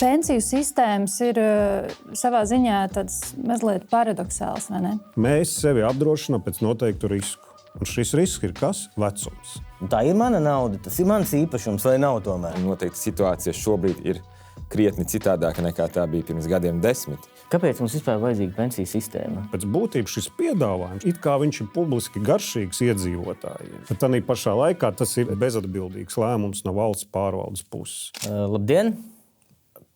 Pensiju sistēmas ir savā ziņā tāds mazliet paradoxāls, vai ne? Mēs sevi apdrošinām pēc noteiktu risku. Un šis risks ir kas? Vecums. Tā ir mana nauda, tas ir mans īpašums, vai nav tomēr? Noteikti situācija šobrīd ir krietni citādāka nekā tā bija pirms gadiem 10. Kāpēc mums vispār vajadzīga pensiju sistēma? Pēc būtības šis piedāvājums, it kā viņš ir publiski garšīgs iedzīvotājiem, bet tādā pašā laikā tas ir bezatbildīgs lēmums no valsts pārvaldes puses. Labdien!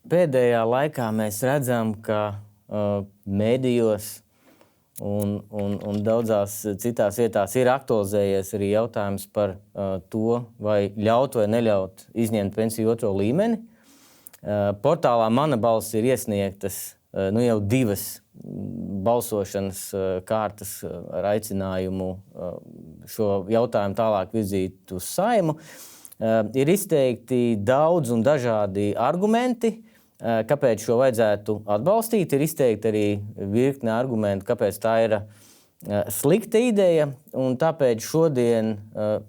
Pēdējā laikā mēs redzam, ka mēdījos un daudzās citās vietās ir aktualizējies arī jautājums par to, vai ļaut vai neļaut izņemt pensiju otro līmeni. Portālā Mana balss ir iesniegtas jau 2 balsošanas kārtas ar aicinājumu šo jautājumu tālāk virzīt uz Saimu. Ir izteikti daudz un dažādi argumenti, kāpēc šo vajadzētu atbalstīt. Ir izteikti arī virkne argumentu, kāpēc tā ir slikta ideja. Un tāpēc šodien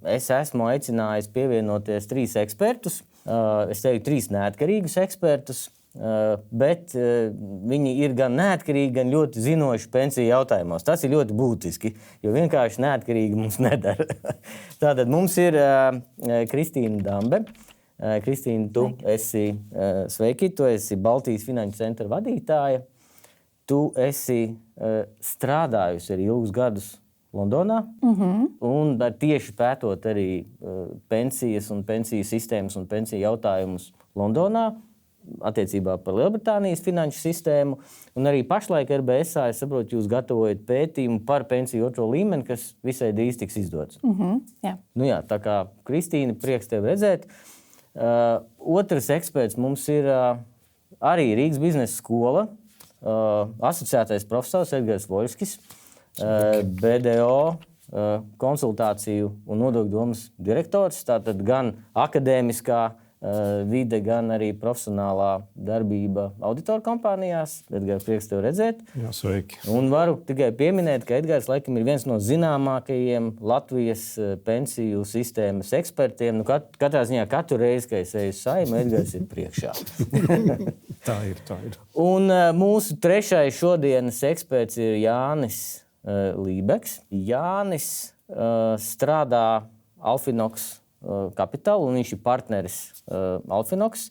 es esmu aicinājis pievienoties 3 ekspertus. Es teiktu 3 neatkarīgus ekspertus, bet viņi ir gan neatkarīgi, gan ļoti zinoši pensiju jautājumos. Tas ir ļoti būtiski, jo vienkārši neatkarīgi mums nedara. Tātad mums ir Kristīna Dambe. Kristīna, tu esi sveiki, tu esi Baltijas finanšu centra vadītāja. Tu esi strādājusi arī ilgus gadus Londonā, un tieši pētot arī pensijas un pensiju sistēmas un pensiju jautājumus Londonā, attiecībā par Lielbritānijas finanšu sistēmu, un arī pašlaik RBSā, es saprotu, jūs gatavojat pētījumu par pensiju otro līmeni, kas visai drīz tiks izdots. Jā. Jā, tā kā Kristīna, prieks tevi redzēt. Otrs eksperts mums ir arī Rīgas biznesa skola, asociētais profesors Edgars Voļskis, BDO konsultāciju un nodokļu domas direktors, tātad gan akadēmiskā vide, gan arī profesionālā darbība auditoru kompānijās. Edgars, prieks tevi redzēt. Jā, sveiki. Un varu tikai pieminēt, ka Edgars laikam ir viens no zināmākajiem Latvijas pensiju sistēmas ekspertiem. Katrā ziņā katru reizi, kad es eju uz Saimu, Edgars ir priekšā. Tā ir. Un mūsu trešais šodienas eksperts ir Jānis Lībeks. Jānis strādā Alfinox Capital, un viņš ir partneris Alfinox.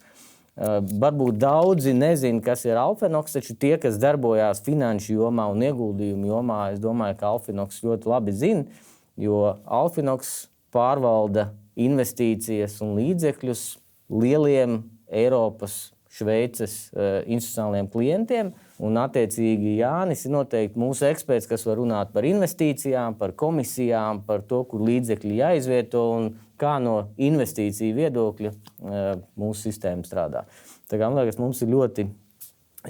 Varbūt daudzi nezin, kas ir Alfinox, taču tie, kas darbojās finanšu jomā un ieguldījumu jomā, es domāju, ka Alfinox ļoti labi zina, jo Alfinox pārvalda investīcijas un līdzekļus lieliem Eiropas, Šveices institucionāliem klientiem. Un attiecīgi Jānis ir noteikti mūsu eksperts, kas var runāt par investīcijām, par komisijām, par to, kur līdzekļi jāizvieto un kā no investīciju viedokļa mūsu sistēma strādā. Tā kā, man liekas, mums ir ļoti,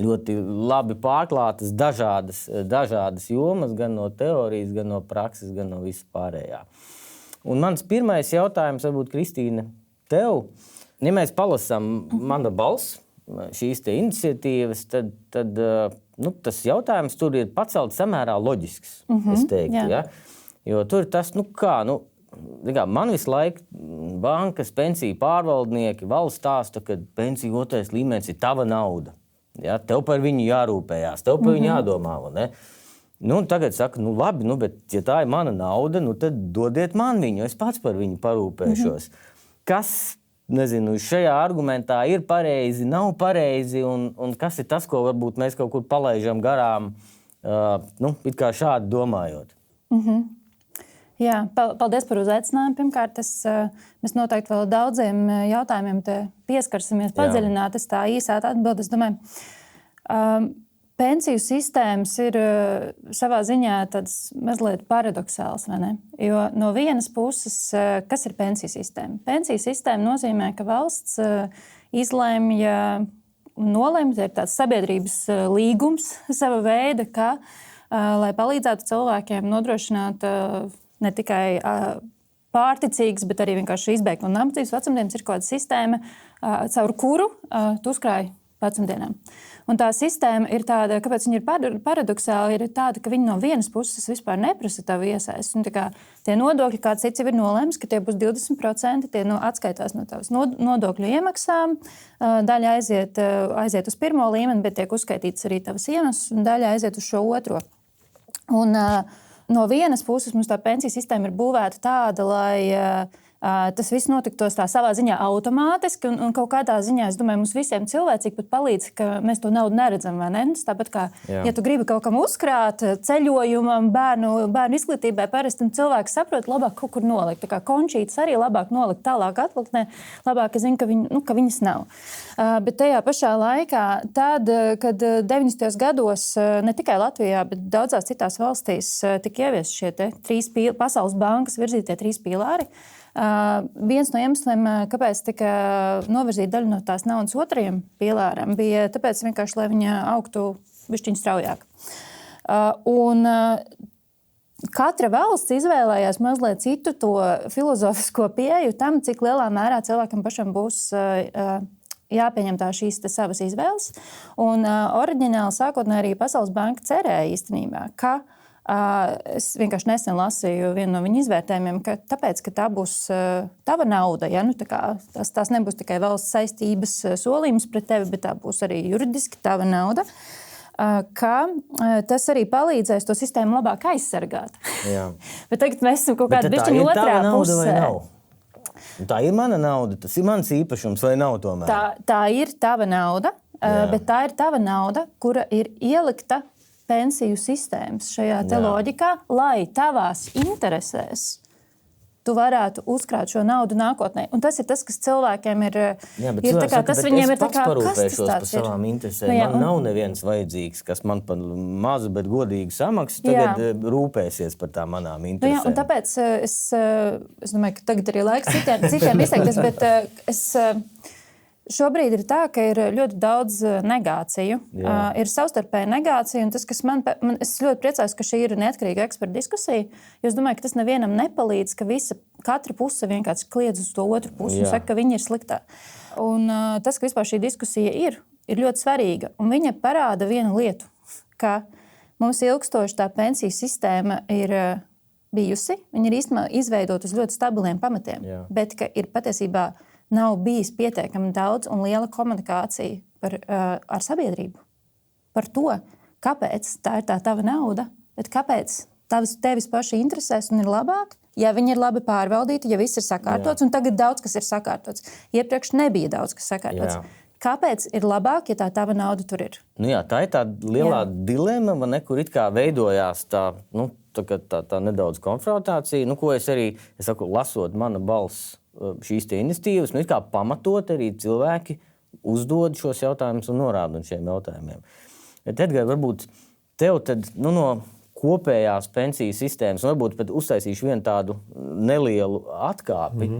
ļoti labi pārklātas dažādas jomas, gan no teorijas, gan no prakses, gan no visa pārējā. Un mans pirmais jautājums, varbūt, Kristīna, tev. Ja mēs palasām Mana balss, šīs te iniciatīvas, tad tas jautājums tur ir pacelts samērā loģisks, es teiktu. Ja? Jo tur ir tas, man visu laiku bankas, pensiju pārvaldnieki, valsts stāsta, ka pensiju otrais līmenis ir tava nauda. Ja? Tev par viņu jārūpējās, tev par viņu jādomā. Ne? Tagad saka, labi, bet ja tā ir mana nauda, tad dodiet man viņu, es pats par viņu parūpēšos. Kas šajā argumentā ir pareizi, nav pareizi, un kas ir tas, ko varbūt mēs kaut kur palaižam garām, it kā šādi domājot? Jā, paldies par uzaicinājumu. Pirmkārt, mēs noteikti vēl daudziem jautājumiem te pieskarsimies padziļināt. Es tā īsā atbildi, es domāju, pensiju sistēmas ir savā ziņā tāds mazliet paradoxāls, vai ne? Jo no vienas puses, kas ir pensiju sistēma? Pensiju sistēma nozīmē, ka valsts izlemj un nolemj, ir tāds sabiedrības līgums sava veida, ka, lai palīdzētu cilvēkiem nodrošināt ne tikai pārticīgas, bet arī vienkārši izbēgt no nabadzības vecumdienas, ir kaut kāda sistēma, caur kuru tu uzkrāji vecumdienām. Un tā sistēma ir tāda, kāpēc viņa ir paradoxāla, ir tāda, ka viņi no vienas puses vispār neprasa tavu iesaisti. Tie nodokļi, kāds cits jau ir nolēmis, ka tie būs 20%, tie atskaitās no tavas nodokļu iemaksām. Daļa aiziet uz pirmo līmeni, bet tiek uzskaitīts arī tavas iemaksas, un daļa aiziet uz šo otro. Un no vienas puses mums tā pensiju sistēma ir būvēta tāda, lai tas viss notiktos tā savā ziņā automātiski, un kaut kādā ziņā, es domāju, mums visiem cilvēcīgi pat palīdz, ka mēs to naudu neredzam, vai ne? Tāpat kā, ja tu gribi kaut kam uzkrāt ceļojumam, bērnu izglītībai, parasti cilvēks saprot, labāk kaut kur nolikt. Tā kā končītas arī labāk nolikt tālāk atliktnē, labāk, es zinu, ka viņas nav. Bet tajā pašā laikā, tad, kad 90. gados ne tikai Latvijā, bet daudzās citās valstīs tika ieviesti šie Pasaules bankas virzītie 3 pīlāri, viens no iemesliem, kāpēc tika novirzīta daļa no tās naudas otrajam pīlāram, bija tāpēc vienkārši, lai viņa augtu bišķiņ straujāk. Un katra valsts izvēlējās mazliet citu to filozofisko pieeju tam, cik lielā mērā cilvēkam pašam būs jāpieņem šīs savas izvēles. Un oriģināli sākotnēji arī Pasaules banka cerēja īstenībā, ka es vienkārši nesen lasīju vienu no viņa izvērtējumiem, ka tāpēc, ka tā būs tava nauda, ja? Tās nebūs tikai valsts saistības solījums pret tevi, bet tā būs arī juridiski tava nauda, ka tas arī palīdzēs to sistēmu labāk aizsargāt. Bet tagad mēs esam kaut kādā bišķiņ otrā pusē. Tā ir mana nauda, tas ir mans īpašums, vai nav tomēr? Tā ir tava nauda, bet tā ir tava nauda, kura ir ielikta pensiju sistēmas šajā loģikā, lai tavās interesēs tu varētu uzkrāt šo naudu nākotnē. Un tas ir tas, kas cilvēkiem ir. Tas viņiem ir tā kā, kas tas tāds ir? Savām interesēm. Man nav neviens vajadzīgs, kas man par mazu, bet godīgu samaksu tagad rūpēsies par tām manām interesēm. Un tāpēc es domāju, ka tagad arī laiks citiem izteikties, bet šobrīd ir tā, ka ir ļoti daudz negāciju. Ir savstarpēja negācija, un tas, kas es ļoti priecājos, ka šī ir neatkarīga eksperta diskusija, jo es domāju, ka tas nevienam nepalīdz, ka katra puse vienkārši kliedz uz to otru pusi un saka, ka viņi ir sliktā. Un tas, ka vispār šī diskusija ir ļoti svarīga, un viņa parāda vienu lietu, ka mums ilgstoši tā pensiju sistēma ir bijusi, viņa ir īstenībā izveidota uz ļoti stabiliem pamatiem, bet ka ir patiesībā nav bijis pietiekami daudz un liela komunikācija ar sabiedrību par to, kāpēc tā ir tā tava nauda, bet kāpēc tevis paši interesēs un ir labāk, ja viņi ir labi pārvaldīti, ja viss ir sakārtots, un tagad daudz kas ir sakārtots. Iepriekš nebija daudz kas sakārtots. Kāpēc ir labāk, ja tā tava nauda tur ir? Tā ir tā lielā dilema, kur it kā veidojās tā nedaudz konfrontācija, ko es arī, lasot mana balss šīs iniciatīvas, it kā pamatot arī cilvēki uzdod šos jautājumus un norāda uz šiem jautājumiem. Bet, Edgar, varbūt tev tad, no kopējās pensiju sistēmas, varbūt pat uztaisīšu vienu tādu nelielu atkāpi,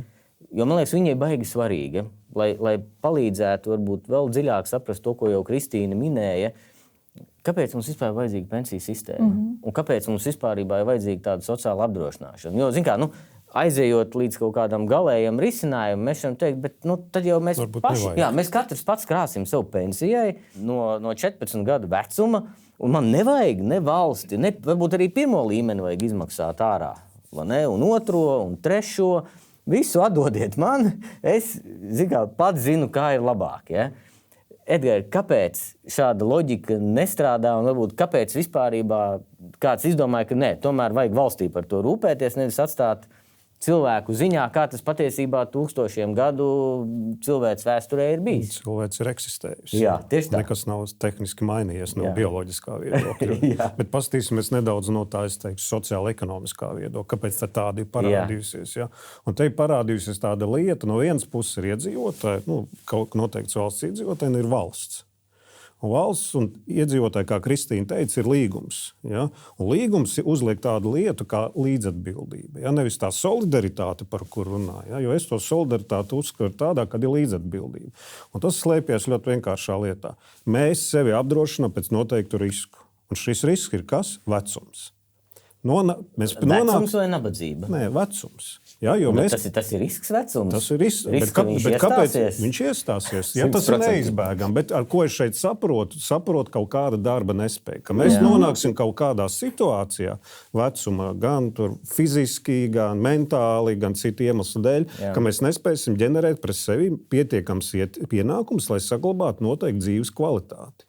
jo, man liekas, viņa ir baigi svarīga, lai palīdzētu varbūt vēl dziļāk saprast to, ko jau Kristīna minēja, kāpēc mums vispār ir vajadzīga pensiju sistēma un kāpēc mums vispārībā ir vajadzīga tāda sociāla apdrošināšana. Jo, zin kā, aizejot līdz kaut kādam galējam risinājumam, mēs varam teikt, bet tad jau mēs paši, mēs katrs pats krāsim sev pensijai no 14 gadu vecuma, un man nevajag ne valsti, varbūt arī pirmo līmeni vajag izmaksāt ārā, un otro, un trešo, visu atdodiet man, es pats zinu, kā ir labāk. Ja? Edgar, kāpēc šāda loģika nestrādā, un varbūt kāpēc vispārībā kāds izdomāja, ka tomēr vajag valstī par to rūpēties, nevis atstāt cilvēku ziņā, kā tas patiesībā tūkstošiem gadu cilvēks vēsturē ir bijis. Cilvēks ir eksistējis. Jā, tieši tā. Nekas nav tehniski mainījies no bioloģiskā viedokļa. Bet paskatīsimies nedaudz no tā, sociāla-ekonomiskā viedokļa. Kāpēc tāda ir parādījusies? Ja? Un te ir parādījusies tāda lieta, no vienas puses ir iedzīvotāji, kaut noteikts valsts iedzīvotāji, ir valsts. Un valsts un iedzīvotāji, kā Kristīna teica, ir līgums. Ja? Un līgums uzliek tādu lietu kā līdzatbildība. Ja? Nevis tā solidaritāte, par kuru runā. Ja? Jo es to solidaritāti uzskatu tādā, kad ir līdzatbildība. Un tas slēpjas ļoti vienkāršā lietā. Mēs sevi apdrošinām pēc noteiktu risku. Un šis risks ir kas? Vecums. Vecums vai nabadzība? Nē, vecums. Jā, jo tas ir risks vecums. Tas ir risks. Bet kāpēc viņš iestāsies? Ja, tas ir neizbēgami. Bet ar ko es šeit saprotu kaut kāda darba nespēja. Ka mēs nonāksim kaut kādā situācijā, vecumā, gan fiziski, gan mentāli, gan citu iemeslu dēļ, ka mēs nespēsim ģenerēt pret sevi pietiekams pienākums, lai saglabātu noteikti dzīves kvalitāti.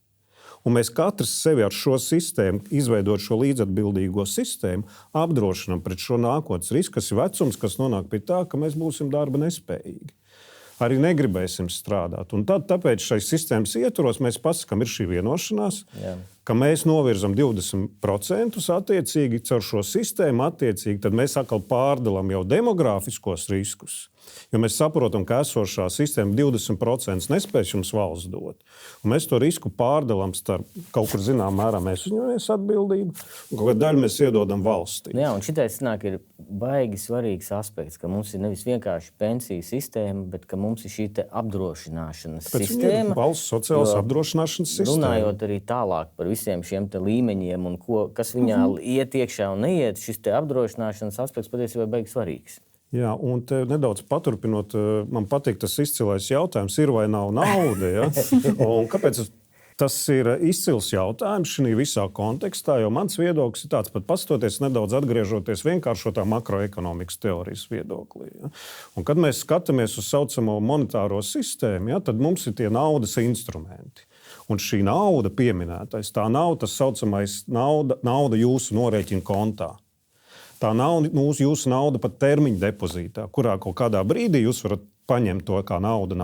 Un mēs katrs sevi ar šo sistēmu, izveidot šo līdzatbildīgo sistēmu, apdrošinām pret šo nākotnes risku, kas ir vecums, kas nonāk pie tā, ka mēs būsim darba nespējīgi. Arī negribēsim strādāt. Un tāpēc šai sistēmas ietvaros mēs pasakām, ir šī vienošanās, ka mēs novirzam 20% attiecīgi caur šo sistēmu, attiecīgi tad mēs atkal pārdalām jau demogrāfiskos riskus. Jo mēs saprotam, ka esošā sistēma 20% nespēs jums valsts dot. Un mēs to risku pārdalām starp kaut kur zinām mērā mēs uzņemamies atbildību, un kaut kādu daļu mēs iedodam valstī. Jā, un šitais ir baigi svarīgs aspekts, ka mums ir nevis vienkārši pensiju sistēma, bet ka mums ir šī apdrošināšanas sistēma. Valsts sociālās apdrošināšanas sistēma. Runājot arī tālāk par visiem šiem līmeņiem, un kas viņā iet iekšā un neiet, šis apdrošināšanas aspekts patiesībā ir baigi svarīgs. Jā, un nedaudz paturpinot, man patīk tas izcilais jautājums, ir vai nav nauda. Ja? Un kāpēc tas ir izcils jautājums šī visā kontekstā? Jo mans viedoklis ir tāds, pat pastoties nedaudz atgriežoties vienkāršotā makroekonomikas teorijas viedoklī. Ja? Un kad mēs skatāmies uz saucamo monetāro sistēmu, ja, tad mums ir tie naudas instrumenti. Un šī nauda pieminētais, tā nav tas saucamais nauda jūsu norēķina kontā. Tā nav jūsu nauda pat termiņa depozītā, kurā kaut kādā brīdī jūs varat paņemt to kā naudu.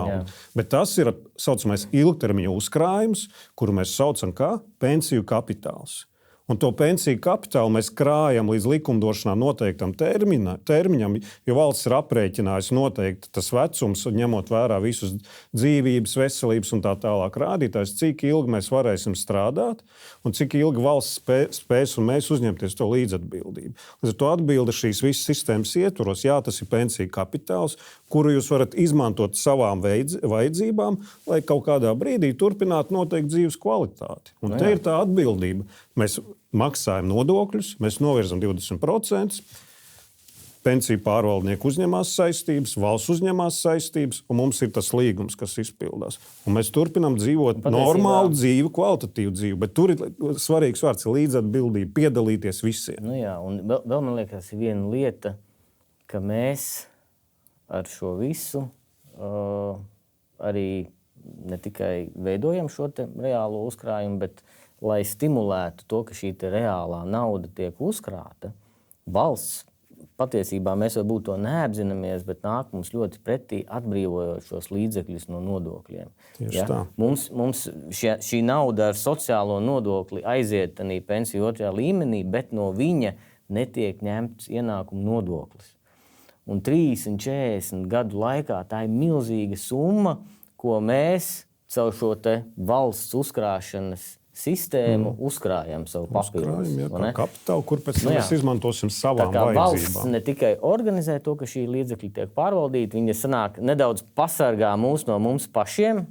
Bet tas ir saucamais ilgtermiņa uzkrājums, kuru mēs saucam kā pensiju kapitāls. Un to pensiju kapitālu mēs krājam līdz likumdošanā noteiktam termiņam, jo valsts ir aprēķinājusi noteikti tas vecums, ņemot vērā visus dzīvības, veselības un tā tālāk rādītājs, cik ilgi mēs varēsim strādāt un cik ilgi valsts spēs un mēs uzņemties to līdzatbildību. Līdz ar to atbilde šīs visas sistēmas ietvaros, jā, tas ir pensiju kapitāls, kuru jūs varat izmantot savām vajadzībām, lai kaut kādā brīdī turpinātu noteikti dzīves kvalitāti. Un te ir tā atbildība. Mēs maksājam nodokļus, mēs novirzam 20%, pensiju pārvaldnieki uzņemās saistības, valsts uzņemās saistības, un mums ir tas līgums, kas izpildās. Un mēs turpinām dzīvot normālu dzīvi, kvalitatīvu dzīvi, bet tur ir svarīgs vārds līdzatbildība, piedalīties visiem. Nu jā, un vēl man liekas, ir viena lieta, ka mēs ar šo visu arī ne tikai veidojam šo reālo uzkrājumu, bet lai stimulētu to, ka šī reālā nauda tiek uzkrāta, valsts patiesībā mēs varbūt to neapzināmies, bet nāk mums ļoti pretī atbrīvojot šos līdzekļus no nodokļiem. Tieši tā. Mums šī nauda ar sociālo nodokli aiziet tādā pensiju otrajā līmenī, bet no viņa netiek ņemts ienākumu nodoklis. Un 30, 40 gadu laikā tā ir milzīga summa, ko mēs caur šo valsts uzkrāšanas sistēmu uzkrājam savu papildus. Kā kapitālu, kur pēc tam mēs izmantosim savām vajadzībām. Valsts ne tikai organizē to, ka šī līdzekļi tiek pārvaldīti, viņa sanāk nedaudz pasargā mūs no mums pašiem,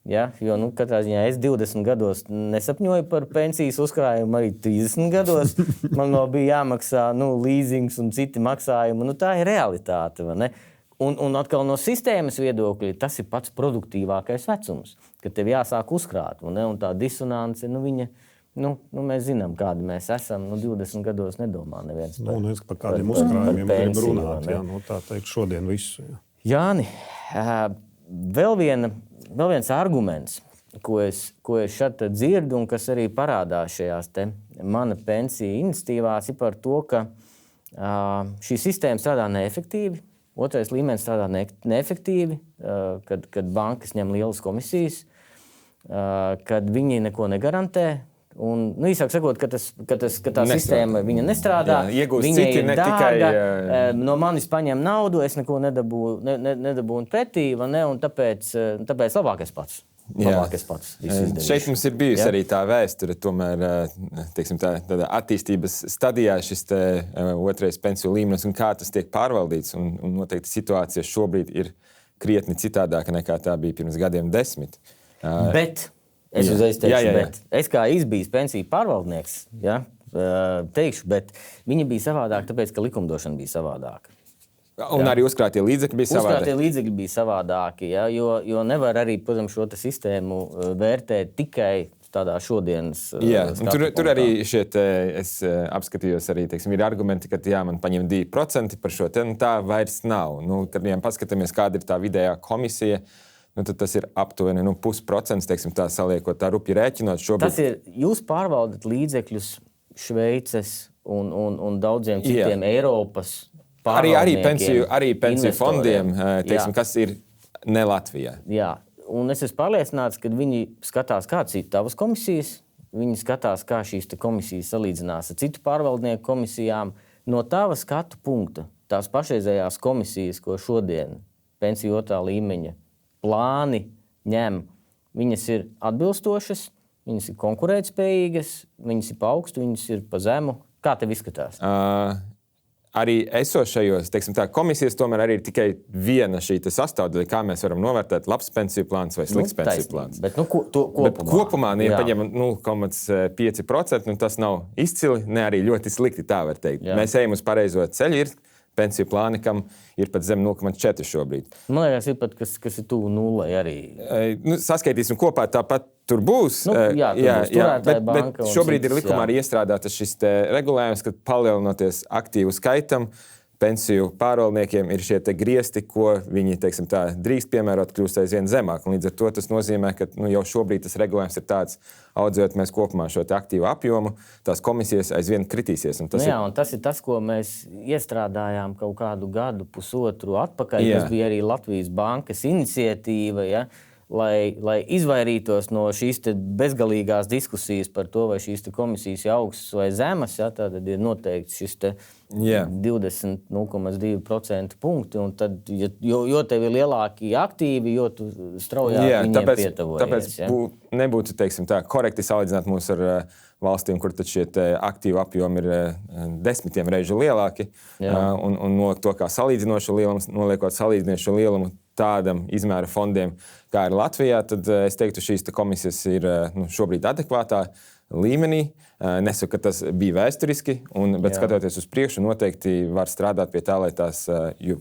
ja? Jo katrā ziņā es 20 gados nesapņoju par pensijas uzkrājumu, arī 30 gados man vēl bija jāmaksā līzings un citi maksājumi. Tā ir realitāte, vai ne? Un atkal no sistēmas viedokļa tas ir pats produktīvākais vecums, kad tev jāsāk uzkrāt. Un tā disonance, mēs zinām, kādi mēs esam. 20 gados nedomā neviens par kādiem uzkrājumiem grib runāt. Tā teikt šodien visu. Jā. Jāni, vēl viens arguments, ko es šeit dzirdu un kas arī parādās šajās mana pensija iniciatīvās, ir par to, ka šī sistēma strādā neefektīvi. Otrais līmenis strādā neefektīvi, kad bankas ņem lielas komisijas, kad viņi neko negarantē. Un, īsāk sakot, ka tā sistēma nestrādā, viņa ir dārga, no manis paņem naudu, es neko nedabūnu pretī, un tāpēc labākais pats. Šeit mums ir bijusi arī tā vēsture, tomēr tādā attīstības stadijā šis otrais pensiju līmenis un kā tas tiek pārvaldīts. Un noteikti situācija šobrīd ir krietni citādāka nekā tā bija pirms gadiem 10. Bet es uzreiz teikšu, bet es kā izbijis pensiju pārvaldnieks, teikšu, bet viņi bija savādāki, tāpēc, ka likumdošana bija savādāka. Un arī uzkrātie līdzekļi bija savādāki. Uzkrātie līdzekļi bija savādāki, ja, jo nevar arī, protams, šo sistēmu vērtēt tikai tādā šodienas tur arī es apskatījos arī, teiksim, ir argumenti, ka man paņem 2% par šo te, tā vairs nav. Kad viņam paskatāmies, kāda ir tā vidējā komisija, tad tas ir aptuveni 0,5%, teiksim, tā saliekot, tā rupi rēķinot. Šobrīd... Tas ir, jūs pārvaldat līdzekļus Šveices un daudziem citiem Eiropas pārvaldniekiem. Arī pensiju fondiem, teiksim, kas ir ne Latvijā. Jā, un es esmu pārliecināts, ka viņi skatās, kādas ir tavas komisijas, viņi skatās, kā šīs komisijas salīdzinās ar citu pārvaldnieku komisijām. No tava skatu punkta, tās pašreizējās komisijas, ko šodien pensiju otrā līmeņa plāni ņem, viņas ir atbilstošas, viņas ir konkurētspējīgas, viņas ir pa augstu, viņas ir pa zemu. Kā tev izskatās? Arī esošajos, teiksim tā, komisijas tomēr arī ir tikai viena šī sastāvdaļa, kā mēs varam novērtēt labs pensiju plāns vai slikts pensiju plāns. Bet kopumā, ja paņemam 0,5%, tas nav izcili, ne arī ļoti slikti, tā var teikt. Jā. Mēs ejam uz pareizo ceļu, ir pensiju plāni, kam ir pat zem 0,4 šobrīd. Man liekas, ir pat, kas ir tuvu nulai arī. Saskaitīsim kopā, tāpat tur būs. Bet šobrīd ir likumā arī iestrādātas šis regulējums, ka palielinoties aktīvu skaitam, pensiju pārvaldniekiem ir šie griezti, ko viņi, teiksim tā, drīkst piemērot, kļūst aizvien zemāk. Un līdz ar to tas nozīmē, ka jau šobrīd tas regulējums ir tāds, audzējot mēs kopumā šo aktīvu apjomu, tās komisijas aizvien kritīsies. Un tas ir tas, ko mēs iestrādājām kaut kādu gadu, pusotru atpakaļ. Tas bija arī Latvijas bankas iniciatīva, lai izvairītos no šīs bezgalīgās diskusijas par to, vai šīs komisijas ir augstas vai zemas. Tad ir noteikti šis 20,2% punkti. Un tad, jo tev ir lielāki aktīvi, jo tu straujāk viņiem pietavojies. Tāpēc nebūtu, teiksim tā, korekti salīdzināt mūs ar valstīm, kur šie aktīvu apjomi ir desmitiem reižu lielāki. Un no to kā salīdzinošu lielumu, noliekot salīdzinošu lielumu tādam izmēra fondiem, kā ir Latvijā, tad es teiktu, šīs komisijas ir šobrīd adekvātā līmenī. Nesaku, ka tas bija vēsturiski, bet skatoties uz priekšu, noteikti var strādāt pie tā, lai tās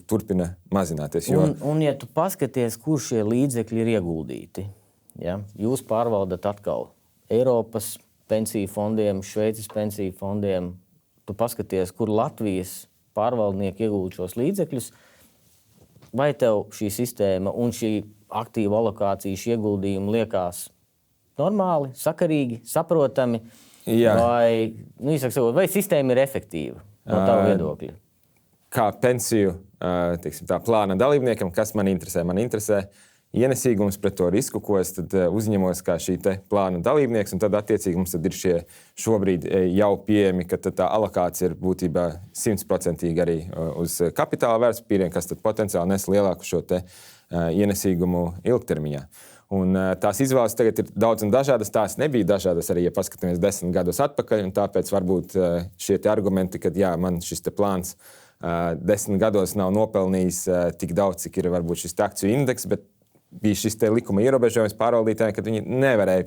turpina mazināties. Un ja tu paskaties, kur šie līdzekļi ir ieguldīti, jūs pārvaldat atkal Eiropas pensiju fondiem, Šveices pensiju fondiem, tu paskaties, kur Latvijas pārvaldnieki iegulda šos līdzekļus, vai tev šī sistēma un šī aktīva alokācija, šī ieguldījuma liekas normāli, sakarīgi, saprotami, vai sistēma ir efektīva no tava viedokļa? Kā pensiju plāna dalībniekam, kas man interesē? Man interesē ienesīgums pret to risku, ko es uzņemos kā šī plāna dalībnieks, un tad attiecīgi mums ir šie šobrīd jau pieejami, ka tā alokācija ir būtībā 100% arī uz kapitāla vērtspapīriem, kas tad potenciāli nes lielāku šo ienesīgumu ilgtermiņā. Un tās izvēles tagad ir daudz un dažādas, tās nebija dažādas arī, ja paskatāmies 10 gadus atpakaļ, un tāpēc varbūt šie argumenti, ka man šis plāns 10 gados nav nopelnījis tik daudz, cik ir varbūt šis akciju indeks, bet bija šis likuma ierobežojums pārvaldītājiem, ka viņi nevarēja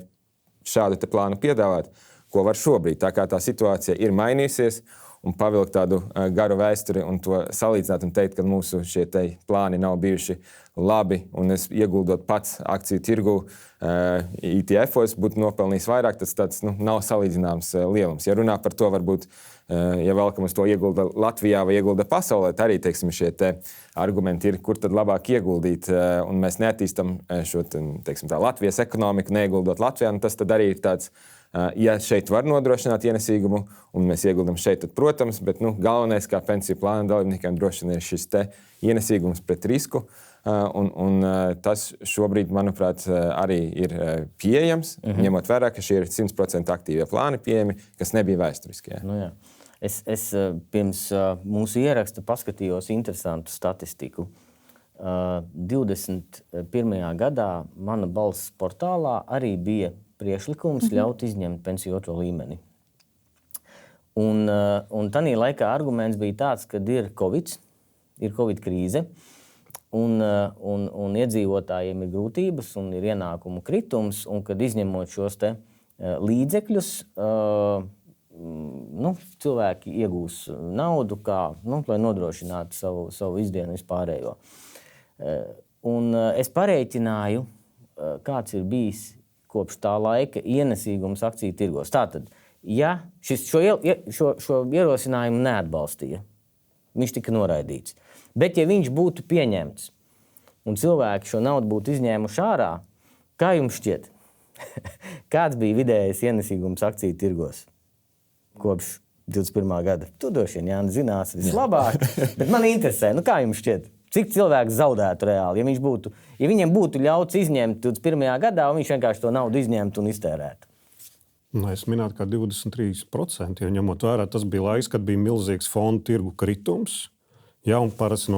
šādu plānu piedāvāt, ko var šobrīd. Tā kā tā situācija ir mainījusies, un pavilkt tādu garu vēsturi un to salīdzināt un teikt, ka mūsu šie plāni nav bijuši labi, un es ieguldot pats akciju tirgu ETF-os būtu nopelnījis vairāk, tas tāds nav salīdzināms lielums. Ja runā par to, varbūt, ja vēlkam uz to iegulda Latvijā vai iegulda pasaulē, tad arī, teiksim, šie argumenti ir, kur tad labāk ieguldīt, un mēs neattīstam šo, teiksim, tā Latvijas ekonomiku, neieguldot Latvijā, un tas tad arī ir tāds, ja šeit var nodrošināt ienesīgumu, un mēs ieguldam šeit, tad, protams, bet galvenais, kā pensiju plāna dalībniekiem, droši vien ir šis ienesīgums pret risku, un tas šobrīd, manuprāt, arī ir pieejams, ņemot vērā, ka šie ir 100% aktīvie plāni pieejami, kas nebija vēsturiski. Jā. Es pirms mūsu ieraksta paskatījos interesantu statistiku. 21. gadā Mana balss portālā arī bija priekšlikums ļaut izņemt pensiju otro līmeni. Un tanī laikā arguments bija tāds, ka ir Covid krīze, un iedzīvotājiem ir grūtības un ir ienākumu kritums, un kad izņemot šos līdzekļus, cilvēki iegūs naudu, lai nodrošinātu savu izdienu vispārējo. Un es parēķināju, kāds ir bijis kopš tā laika ienesīgums akciju tirgos. Tātad, ja šo ierosinājumu neatbalstīja, viņš tika noraidīts. Bet, ja viņš būtu pieņemts un cilvēki šo naudu būtu izņēmuši ārā, kā jums šķiet? Kāds bija vidējais ienesīgums akciju tirgos kopš 21. gada? Tu droši vien, Jāni, zinās vislabāk, bet man interesē, kā jums šķiet? Cik cilvēks zaudētu reāli, ja viņiem būtu ļauts izņemt 21. gadā, un viņš vienkārši to naudu izņemtu un iztērētu? Es minētu, ka 23%, jo ņemot vērā, tas bija laiks, kad bija milzīgs fondu tirgu kritums. Jā, un parasti,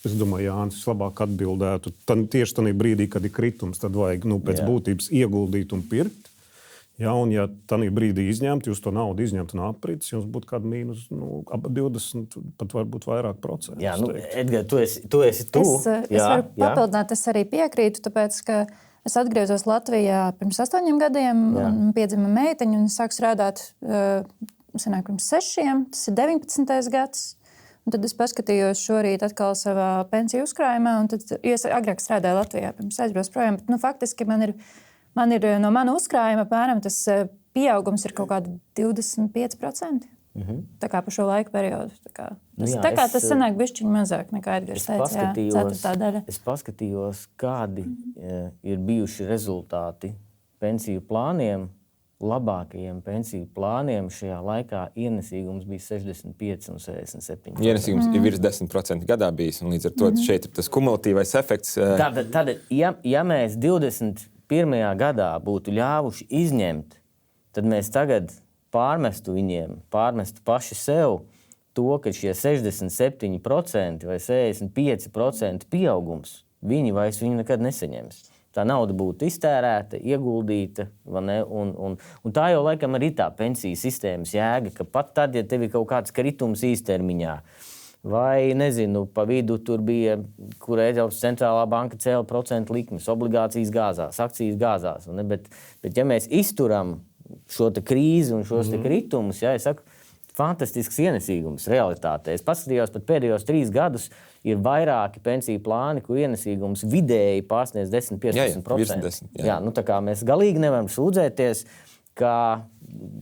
es domāju, Jānis vislabāk atbildētu. Tieši tajā brīdī, kad ir kritums, tad vajag pēc būtības ieguldīt un pirkt. Jā, un ja tajā brīdī izņemt, jūs to naudu izņemt no aprits, jums būtu kāda mīnus 20, pat varbūt vairāk procentu. Jā, Edgar, tu esi tu. Es varu papildināt, es arī piekrītu, tāpēc, ka es atgriezos Latvijā pirms 8 gadiem, un piedzima meiteņa, un sāku strādāt pirms 6, tas ir 19. gads. Un tad es paskatījos šorīt atkal savā pensiju uzkrājumā, un tad, es agrāk strādāju Latvijā, pirms aizbraucu projām, bet faktiski man ir no mana uzkrājuma apmēram tas pieaugums ir kaut kādi 25%. Tā kā pa šo laiku periodu. Tas sanāk bišķiņ mazāk nekā Edgars teica, ceturtā daļa. Es paskatījos, kādi ir bijuši rezultāti pensiju plāniem. Labākajiem pensiju plāniem šajā laikā ienesīgums bija 65 un 67%. Ienesīgums ir virs 10% gadā bijis, un līdz ar to šeit ir tas kumulatīvais efekts. Tad, ja mēs 21. gadā būtu ļāvuši izņemt, tad mēs tagad pārmestu paši sev to, ka šie 67% vai 65% pieaugums, viņi nekad nesaņems. Tā nauda būtu iztērēta, ieguldīta, un tā jau laikam arī tā pensiju sistēmas jēga, ka pat tad, ja tev ir kaut kāds kritums īstermiņā, vai, nezinu, pa vidu tur bija, kur Eiropas centrālā banka cēla procentu likmes, obligācijas gāzās, akcijas gāzās, bet ja mēs izturam šo te krīzi un šos te kritumus, es saku, fantastisks ienesīgums realitātē. Es paskatījos pat pēdējos 3 gadus, ir vairāki pensiju plāni, kur ienesīgums vidēji pārsniedz 10-15%. Jā, tā kā mēs galīgi nevaram sūdzēties, ka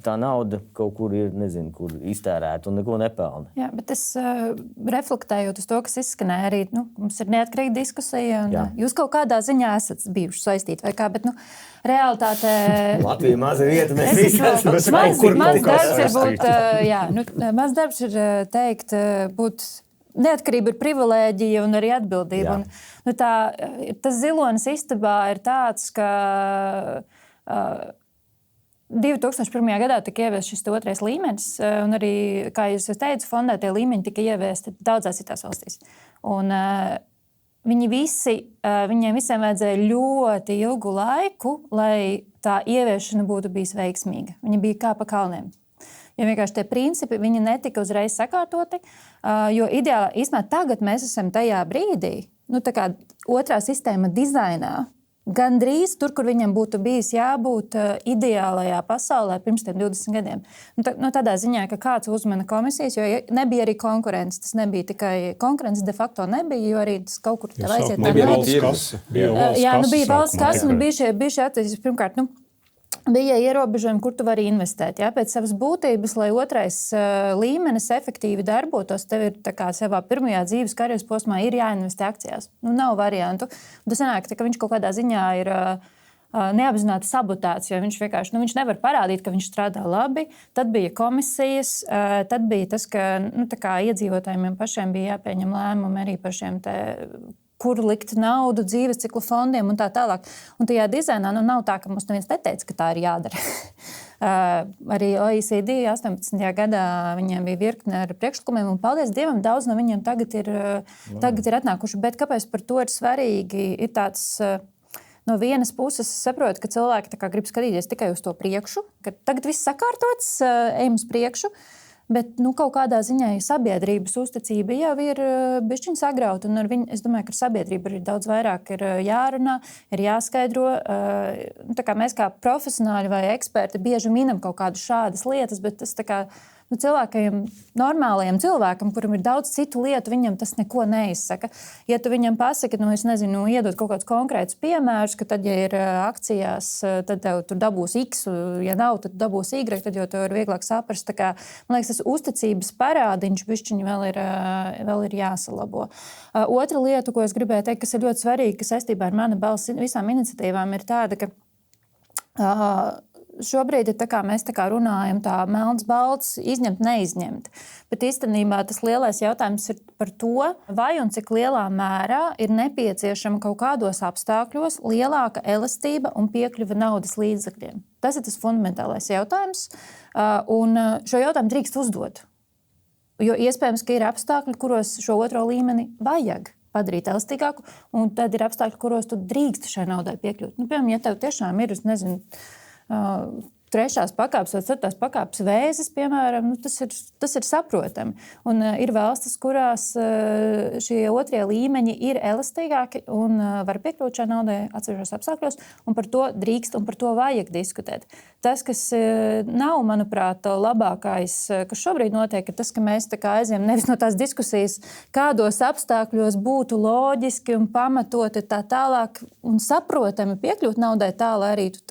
tā nauda kaut kur ir, nezinu, kur iztērēta un neko nepelna. Jā, bet es reflektējot uz to, kas izskanēja arī, mums ir neatkarīga diskusija, un jūs kaut kādā ziņā esat bijuši saistīti vai kā, bet, realitātē... Latvija maza vieta, mēs visi esam. Maz darbs ir teikt, būt... Neatkarība ir privilēģija un arī atbildība. Un, tas zilonis istabā ir tāds, ka 2001. gadā tika ieviests šis 2. līmenis, un arī, kā jūs teicu, fondētie līmeņi tika ieviesti daudzās citās valstīs. Un viņiem visiem vajadzēja ļoti ilgu laiku, lai tā ieviešana būtu bijis veiksmīga. Viņi bija kā pa kalniem. Jo vienkārši tie principi viņi netika uzreiz sakārtoti, jo ideāli, īstenībā tagad mēs esam tajā brīdī, tā kā otrā sistēma dizainā, gandrīz tur, kur viņam būtu bijis jābūt ideālajā pasaulē pirms tiem 20 gadiem. Tādā ziņā, ka kāds uzmana komisijas, jo nebija arī konkurence, tas nebija tikai konkurence, de facto nebija, jo arī tas kaut kur tev aiziet. Nebija valsts kase. Bija valsts kase, un bija šie attīstības, pirmkārt, bija ierobežojumi, kur tu vari investēt. Pēc savas būtības, lai otrais līmenis efektīvi darbotos, tev ir savā pirmajā dzīves karjeras posmā ir jāinvestē akcijās. Nav variantu. Tas sanāk, ka viņš kaut kādā ziņā ir neapzināti sabotēts, jo viņš vienkārši viņš nevar parādīt, ka viņš strādā labi. Tad bija komisijas, tad bija tas, ka iedzīvotājiem pašiem bija jāpieņem lēmumi arī par šiem kur likt naudu dzīves ciklu fondiem un tā tālāk. Un tajā dizainā nav tā, ka mums neviens neteica, ka tā ir jādara. Arī OECD 18. gadā viņiem bija virkne ar priekšlikumiem, un paldies Dievam, daudz no viņiem tagad ir atnākuši. Bet kāpēc par to ir svarīgi? Ir tāds, no vienas puses saprotu, ka cilvēki grib skatīties tikai uz to priekšu, ka tagad viss sakārtots, ejam uz priekšu. Bet kaut kādā ziņā sabiedrības uzticība jau ir bišķiņ sagrauta. Un es domāju, ka ar sabiedrību arī daudz vairāk ir jārunā, ir jāskaidro. Tā kā mēs kā profesionāļi vai eksperti bieži minam kaut kādas šādas lietas, bet tas cilvēkiem, normālajam cilvēkam, kuram ir daudz citu lietu, viņam tas neko neizsaka. Ja tu viņam pasaki, es nezinu, iedod kaut kādus konkrētus piemērus, ka tad, ja ir akcijās, tad tev tur dabūs X, ja nav, tad dabūs Y, tad jau tev ir vieglāk saprast. Tā kā, man liekas, tas uzticības parādiņš bišķiņi vēl ir jāsalabo. Otra lieta, ko es gribēju teikt, kas ir ļoti svarīga, kas saistībā ar mana balss visām iniciatīvām, ir tāda, ka šobrīd ir mēs runājam tā melns balts, izņemt, neizņemt. Bet īstenībā tas lielais jautājums ir par to, vai un cik lielā mērā ir nepieciešama kaut kādos apstākļos lielāka elastība un piekļuve naudas līdzekļiem. Tas ir tas fundamentālais jautājums, un šo jautājumu drīkst uzdot. Jo iespējams, ka ir apstākļi, kuros šo otro līmeni vajag padarīt elastīgāku, un tad ir apstākļi, kuros tu drīkst šai naudai piekļūt. Piemēram, ja tev tiešām ir, trešās pakāpes vai ceturtās pakāpes vēzis, piemēram, tas ir saprotami. Un ir valstis, kurās šie otrie līmeņi ir elastīgāki un var piekļūt šai naudai atsevišķos apstākļos, un par to drīkst un par to vajag diskutēt. Tas, kas nav, manuprāt, labākais, kas šobrīd notiek, ir tas, ka mēs aizjām nevis no tās diskusijas, kādos apstākļos būtu loģiski un pamatoti tā tālāk un saprotami piekļūt naudai tā, lai arī tu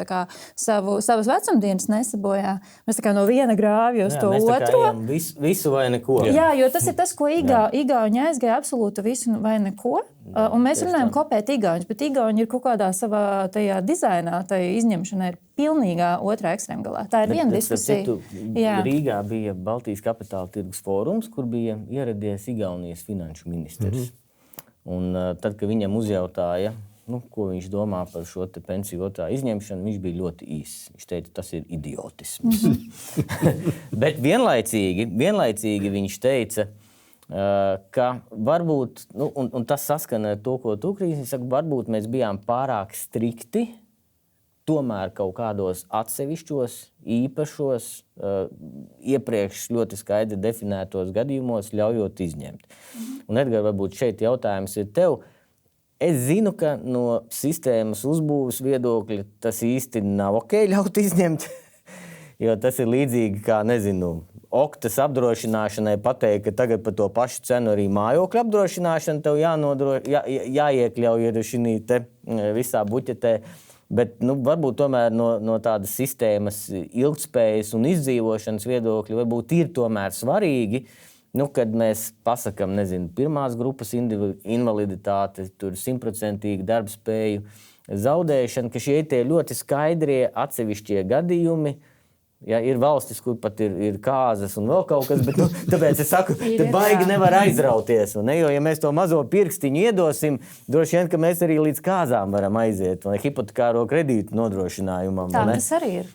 savas vecumdienas nesabojā. Mēs no viena grāvja uz to otro. Visu vai neko. Jā, jo tas ir tas, ko Igauņi aizgāja absolūti visu vai neko. Un mēs runājam kopēt Igauņus, bet Igauņi ir kaut kādā savā tajā dizainā, tajā izņemšanā ir pilnīgā otrā ekstrēmgalā. Tā ir viena diskusija. Rīgā bija Baltijas kapitāla tirgus fórums, kur bija ieradies Igaunijas finanšu ministrs. Un tad, kad viņam uzjautāja, ko viņš domā par šo pensiju otrā izņemšanu, viņš bija ļoti īss. Viņš teica, tas ir idiotisms. Bet vienlaicīgi viņš teica, ka varbūt, un tas saskana ar to, ko tu, Krīsni, saka, varbūt mēs bijām pārāk strikti, tomēr kaut kādos atsevišķos, īpašos, iepriekš ļoti skaidri definētos gadījumos ļaujot izņemt. Un, Edgar, varbūt šeit jautājums ir tev. Es zinu, ka no sistēmas uzbūves viedokļa tas īsti nav ok ļaut izņemt, jo tas ir līdzīgi kā, oktas apdrošināšanai pateikt, ka tagad par to pašu cenu arī mājokļu apdrošināšanu tev jāiekļauj ir šī te visā buķetē. Bet varbūt tomēr no tādas sistēmas ilgtspējas un izdzīvošanas viedokļa varbūt ir tomēr svarīgi, kad mēs pasakam, pirmās grupas invaliditāte, tur 100% darbspēju zaudēšana, ka šie tie ļoti skaidrie atsevišķie gadījumi. Ja, ir valstis, kur pat ir kāzas un vēl kaut kas, bet tāpēc es saku, te baigi nevar aizrauties. Jo, ja mēs to mazo pirkstiņu iedosim, droši vien, ka mēs arī līdz kāzām varam aiziet, vai hipotekāro kredītu nodrošinājumam. Tā tas arī ir.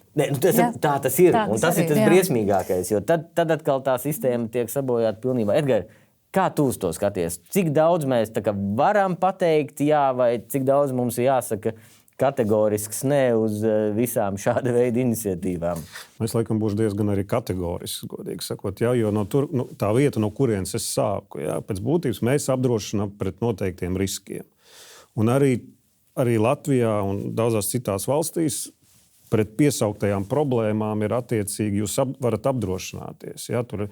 Tā tas ir, un tas ir tas briesmīgākais, jo tad atkal tā sistēma tiek sabojāta pilnībā. Edgar, kā tu uz to skaties? Cik daudz mēs varam pateikt jā, vai cik daudz mums ir jāsaka kategorisks nē uz visām šāda veida iniciatīvām? Es laikam būšu diezgan arī kategorisks, godīgi sakot, jo tā vieta, no kurienes es sāku, pēc būtības mēs apdrošinām pret noteiktiem riskiem. Un arī Latvijā un daudzās citās valstīs pret piesauktajām problēmām ir attiecīgi, jūs varat apdrošināties. Tur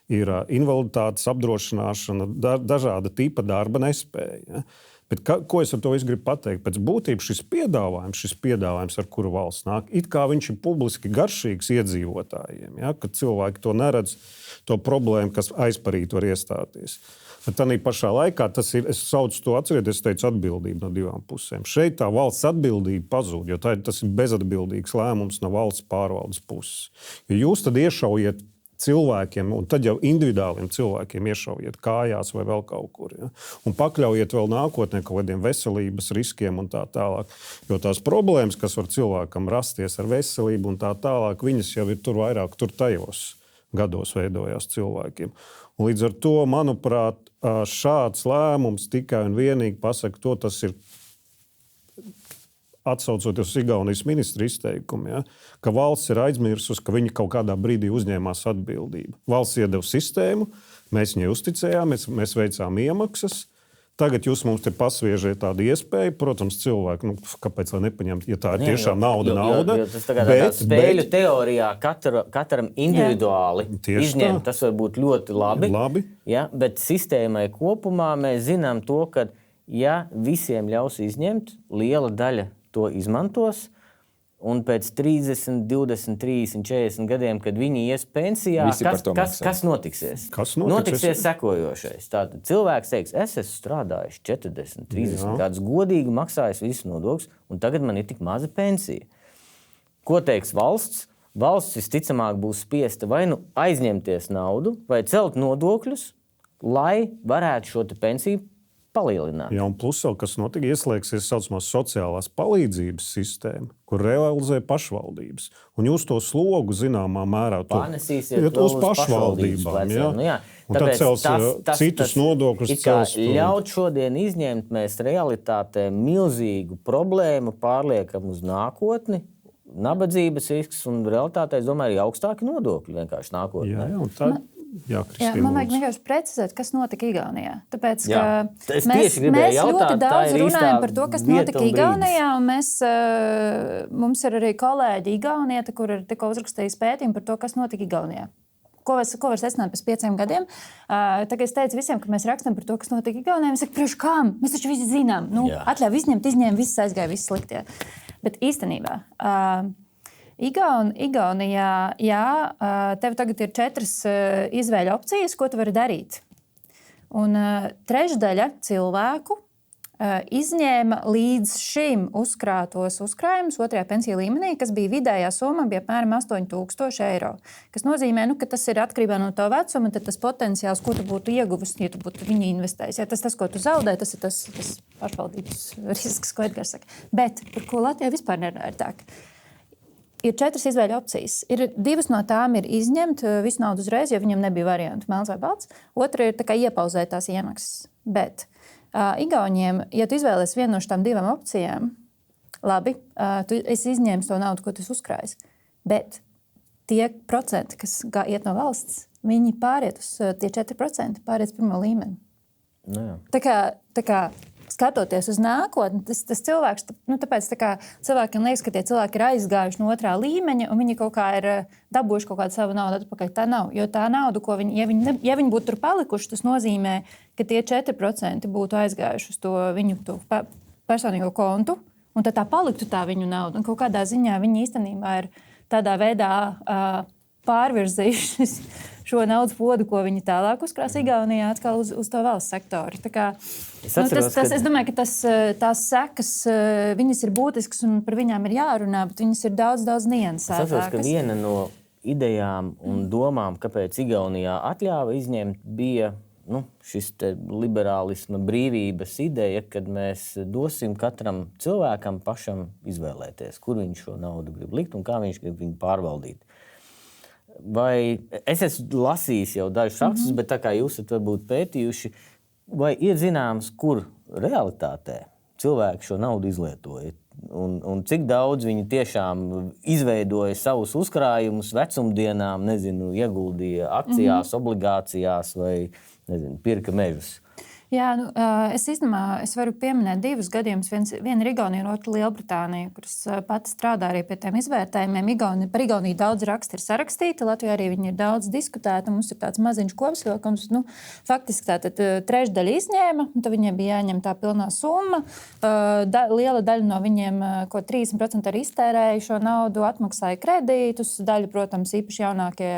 ir invaliditātes apdrošināšana, dažāda tipa darba nespēja. Bet ko es ar to gribu pateikt? Pēc būtības šis piedāvājums, ar kuru valsts nāk, it kā viņš ir publiski garšīgs iedzīvotājiem, kad cilvēki to neredz, to problēmu, kas aizparīt var iestāties. Bet tādā pašā laikā tas ir, es saucu to, atcerieties, es teicu atbildību no divām pusēm. Šeit tā valsts atbildība pazūd, jo tas ir bezatbildīgs lēmums no valsts pārvaldes puses. Jo jūs tad iešaujiet cilvēkiem, un tad jau individuāliem cilvēkiem iešaujiet kājās vai vēl kaut kur. Un pakļaujiet vēl nākotnē kaut kādiem veselības riskiem un tā tālāk. Jo tās problēmas, kas var cilvēkam rasties ar veselību un tā tālāk, viņas jau ir tur vairāk tajos gados veidojās cilvēkiem. Un līdz ar to, manuprāt, šāds lēmums tikai un vienīgi pasaka to, tas ir atsaucoties uz Igaunijas ministra izteikumu, ka valsts ir aizmirsusi, ka viņi kaut kādā brīdī uzņēmās atbildību. Valsts iedeva sistēmu, mēs viņai uzticējām, mēs veicām iemaksas, Tagad jūs mums te pasviežat tādu iespēju, protams, cilvēku, kāpēc lai nepaņemt, ja tā ir tiešām nauda. Jo tas tagad spēļu teorijā katram individuāli izņemt, tas var būt ļoti labi. Ja, bet sistēmai kopumā mēs zinām to, ka ja visiem ļaus izņemt, liela daļa to izmantos. Un pēc 30, 20, 30, 40 gadiem, kad viņi ies pensijā, kas notiksies? Notiksies sekojošais. Tātad cilvēks teiks, es esmu strādājis 40, 30 gadus, godīgi maksājis visus nodokļus, un tagad man ir tik maza pensija. Ko teiks valsts? Valsts visticamāk būs spiesta vai nu aizņemties naudu, vai celt nodokļus, lai varētu šo pensiju palielināt. Jā, un plus vēl, kas notika, ieslēgsies saucamās sociālās palīdzības sistēma, kur realizē pašvaldības. Un jūs to slogu zināmā mērā panesīsiet uz pašvaldībām. Jā. Un tad cels citus nodokļus. Ļaut šodien izņemt mēs realitātē milzīgu problēmu pārliekam uz nākotni, nabadzības risks un realitātē, es domāju, ir augstāki nodokļi vienkārši nākotnē. Jā, un tad... Man vajag vienkārši precizēt, kas notika Igaunijā. Tāpēc, ka mēs ļoti daudz runājam par to, kas notika Igaunijā, un mums ir arī kolēģi Igaunijā, kur ir tikko uzrakstījis pētījumu par to, kas notika Igaunijā. Ko var secināt pēc 5 gadiem? Tagad es teicu visiem, ka mēs rakstam par to, kas notika Igaunijā. Mēs sakam, priekš kām? Mēs taču visi zinām. Atļauj izņemt, viss aizgāja, viss sliktie. Bet īstenībā... Igaunijā, tev tagad ir 4 izvēļu opcijas, ko tu vari darīt. Un trešdaļa cilvēku izņēma līdz šim uzkrātos uzkrājumus otrajā pensiju līmenī, kas bija vidējā summa, bija apmēram 8,000 eiro. Kas nozīmē, ka tas ir atkarībā no tā vecuma, tad tas potenciāls, ko tu būtu ieguvis, ja tu būtu viņu investējis. Ja tas, ko tu zaudē, tas ir tas pašvaldības risks, ko Edgars saka. Bet par ko Latvijā vispār nerunāja tā? Ir 4 izvēļu opcijas. 2 no tām ir izņemt visu naudu uzreiz, jo viņam nebija variantu melns vai balts. Otra ir iepauzēt tās iemaksas. Bet Igauniem, ja tu izvēlies vienu no šīm 2 opcijām, labi, es izņēmu to naudu, ko tu uzkrājies. Bet tie procenti, kas iet no valsts, viņi pāriet uz tie 4%, pāriet uz pirmo līmeni. No, tā kā skatoties uz nākotni, tas cilvēks, tāpēc cilvēkiem liekas, ka tie cilvēki ir aizgājuši no otrā līmeņa un viņi kaut kā ir dabūjuši kaut kādu savu naudu atpakaļ. Tā nav, jo tā nauda, ko viņi būtu tur palikuši, tas nozīmē, ka tie 4% būtu aizgājuši uz to viņu personīgo kontu un tad tā paliktu tā viņu nauda. Un kaut kādā ziņā viņi īstenībā ir tādā veidā pārvirzījušies šo naudas podu, ko viņi tālāk uzkrās Igaunijā, atkal uz to valsts sektoru. Es domāju, ka tās sekas, viņas ir būtiskas un par viņām ir jārunā, bet viņas ir daudz niansētākas. Es saprotu, ka viena no idejām un domām, kāpēc Igaunijā atļāva izņemt, bija šis liberālisma brīvības ideja, kad mēs dosim katram cilvēkam pašam izvēlēties, kur viņš šo naudu grib likt un kā viņš grib viņu pārvaldīt. Vai es esmu lasījis jau dažus rakstus, bet tā kā jūs esat varbūt pētījuši, vai ir zināms, kur realitātē cilvēki šo naudu izlietoja? Un cik daudz viņi tiešām izveidoja savus uzkrājumus vecumdienām, ieguldīja akcijās, obligācijās vai, pirka mežus? Jā, es varu pieminēt 2 gadījumus. Viena ir Igaunija un otra Lielbritānija, kuras pati strādā arī pie tiem izvērtējumiem. Par Igauniju daudz raksti ir sarakstīti, Latvijā arī viņi ir daudz diskutēti. Mums ir tāds maziņš kopsavilkums. Faktiski tātad trešdaļa izņēma, un tad viņiem bija jāņem tā pilnā summa. Liela daļa no viņiem, ko 30% arī iztērēja šo naudu, atmaksāja kredītus. Daļa, protams, īpaši jaunākie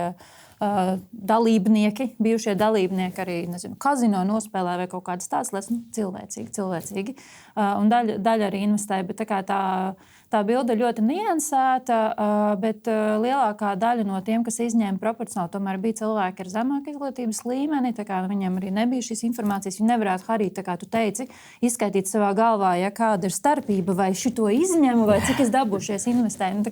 dalībnieki, bijušie dalībnieki arī, kazino nospēlē vai kaut kādas tādas lietas, cilvēcīgi. Un daļa arī investēja, bet tā bilde ļoti niansēta, bet lielākā daļa no tiem, kas izņēma proporcionāli, tomēr bija cilvēki ar zemāku izglītības līmeni, viņiem arī nebija šīs informācijas, viņi nevarētu arī, tā kā tu teici, izskaidīt savā galvā, ja kāda ir starpība, vai šito izņemu, vai cik es dabūšies investēju.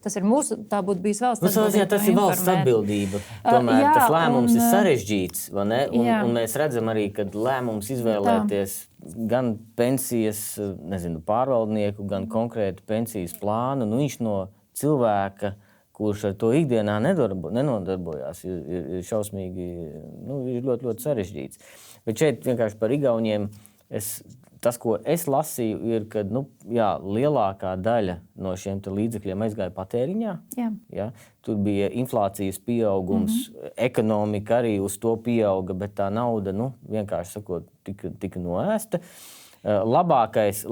Tas ir tā būtu bijis valsts atbildība. Tas ir valsts atbildība. Tomēr tas lēmums ir sarežģīts, vai ne? Un mēs redzam arī, ka lēmums izvēlēties gan pensijas, pārvaldnieku, gan konkrētu pensijas plānu, viņš no cilvēka, kurš ar to ikdienā nenodarbojās, ir šausmīgi, ir ļoti, ļoti sarežģīts. Bet šeit vienkārši par Igauniem Tas, ko es lasīju, ir, ka lielākā daļa no šiem līdzekļiem aizgāja patēriņā. Ja? Tur bija inflācijas pieaugums, ekonomika arī uz to pieauga, bet tā nauda, vienkārši sakot, tika noēsta. Labākais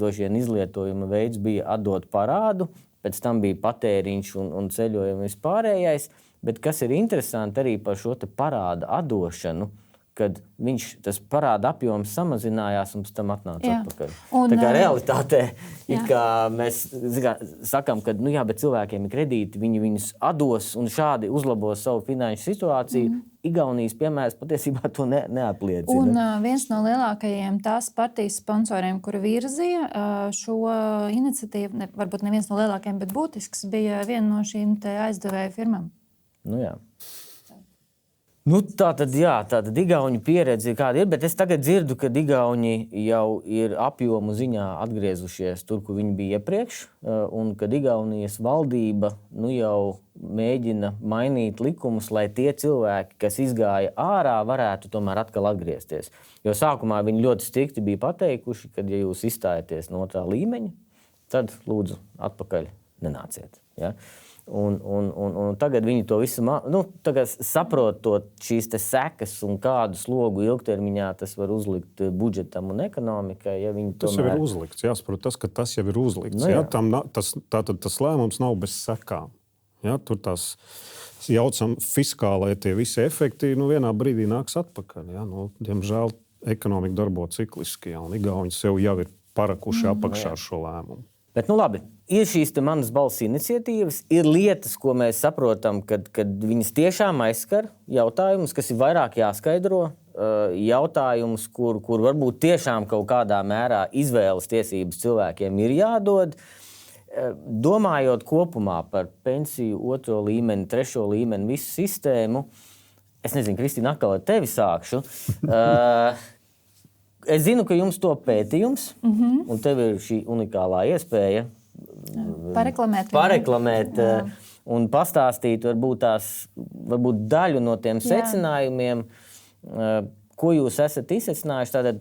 droši vien izlietojuma veids bija atdot parādu, pēc tam bija patēriņš un ceļojumi vispārējais. Bet kas ir interesanti arī par šo parāda atdošanu, kad tas parāda apjoms samazinājās un pēc tam atnāca atpakaļ. Tā kā realitātē kā mēs sakām, ka bet cilvēkiem ir kredīti, viņi viņus atdos un šādi uzlabos savu finanšu situāciju. Igaunijas piemērs patiesībā to neapliecina. Un viens no lielākajiem tās partijas sponsoriem, kuri virzīja šo iniciatīvu, varbūt ne viens no lielākajiem, bet būtisks, bija viena no šīm aizdevēju firmām. Tātad igauņu pieredze kāda ir, bet es tagad dzirdu, ka igauņi jau ir apjomu ziņā atgriezušies tur, kur viņi bija iepriekš, un ka Igaunijas valdība jau mēģina mainīt likumus, lai tie cilvēki, kas izgāja ārā, varētu tomēr atkal atgriezties. Jo sākumā viņi ļoti strikti bija pateikuši, ka, ja jūs izstājaties no otrā līmeņa, tad lūdzu atpakaļ nenāciet. Ja? Un tagad viņi to visu saprot šīs sekas un kādu slogu ilgtermiņā tas var uzlikt budžetam un ekonomikai. Ja tas jau ir uzlikts. Jāsaprot tas, ka tas jau ir uzlikts. Tas lēmums nav bez sekām. Ja? Tur tās jaucam fiskālai tie visi efekti vienā brīdī nāks atpakaļ. Ja? Diemžēl ekonomika darbo cikliski, un igauņi sev jau ir parakuši apakšā šo lēmumu. Bet, labi, ir šīs manas balss iniciatīvas, ir lietas, ko mēs saprotam, kad viņas tiešām aizskar jautājumus, kas ir vairāk jāskaidro, jautājumus, kur varbūt tiešām kaut kādā mērā izvēles tiesības cilvēkiem ir jādod. Domājot kopumā par pensiju 2. līmeni, 3. līmeni, visu sistēmu, es nezinu, Kristīna, atkal ar tevi sākšu. Es zinu, ka jums to pētījums, un tev ir šī unikālā iespēja pareklamēt un pastāstīt varbūt daļu no tiem secinājumiem, ko jūs esat izsecinājuši. Tātad,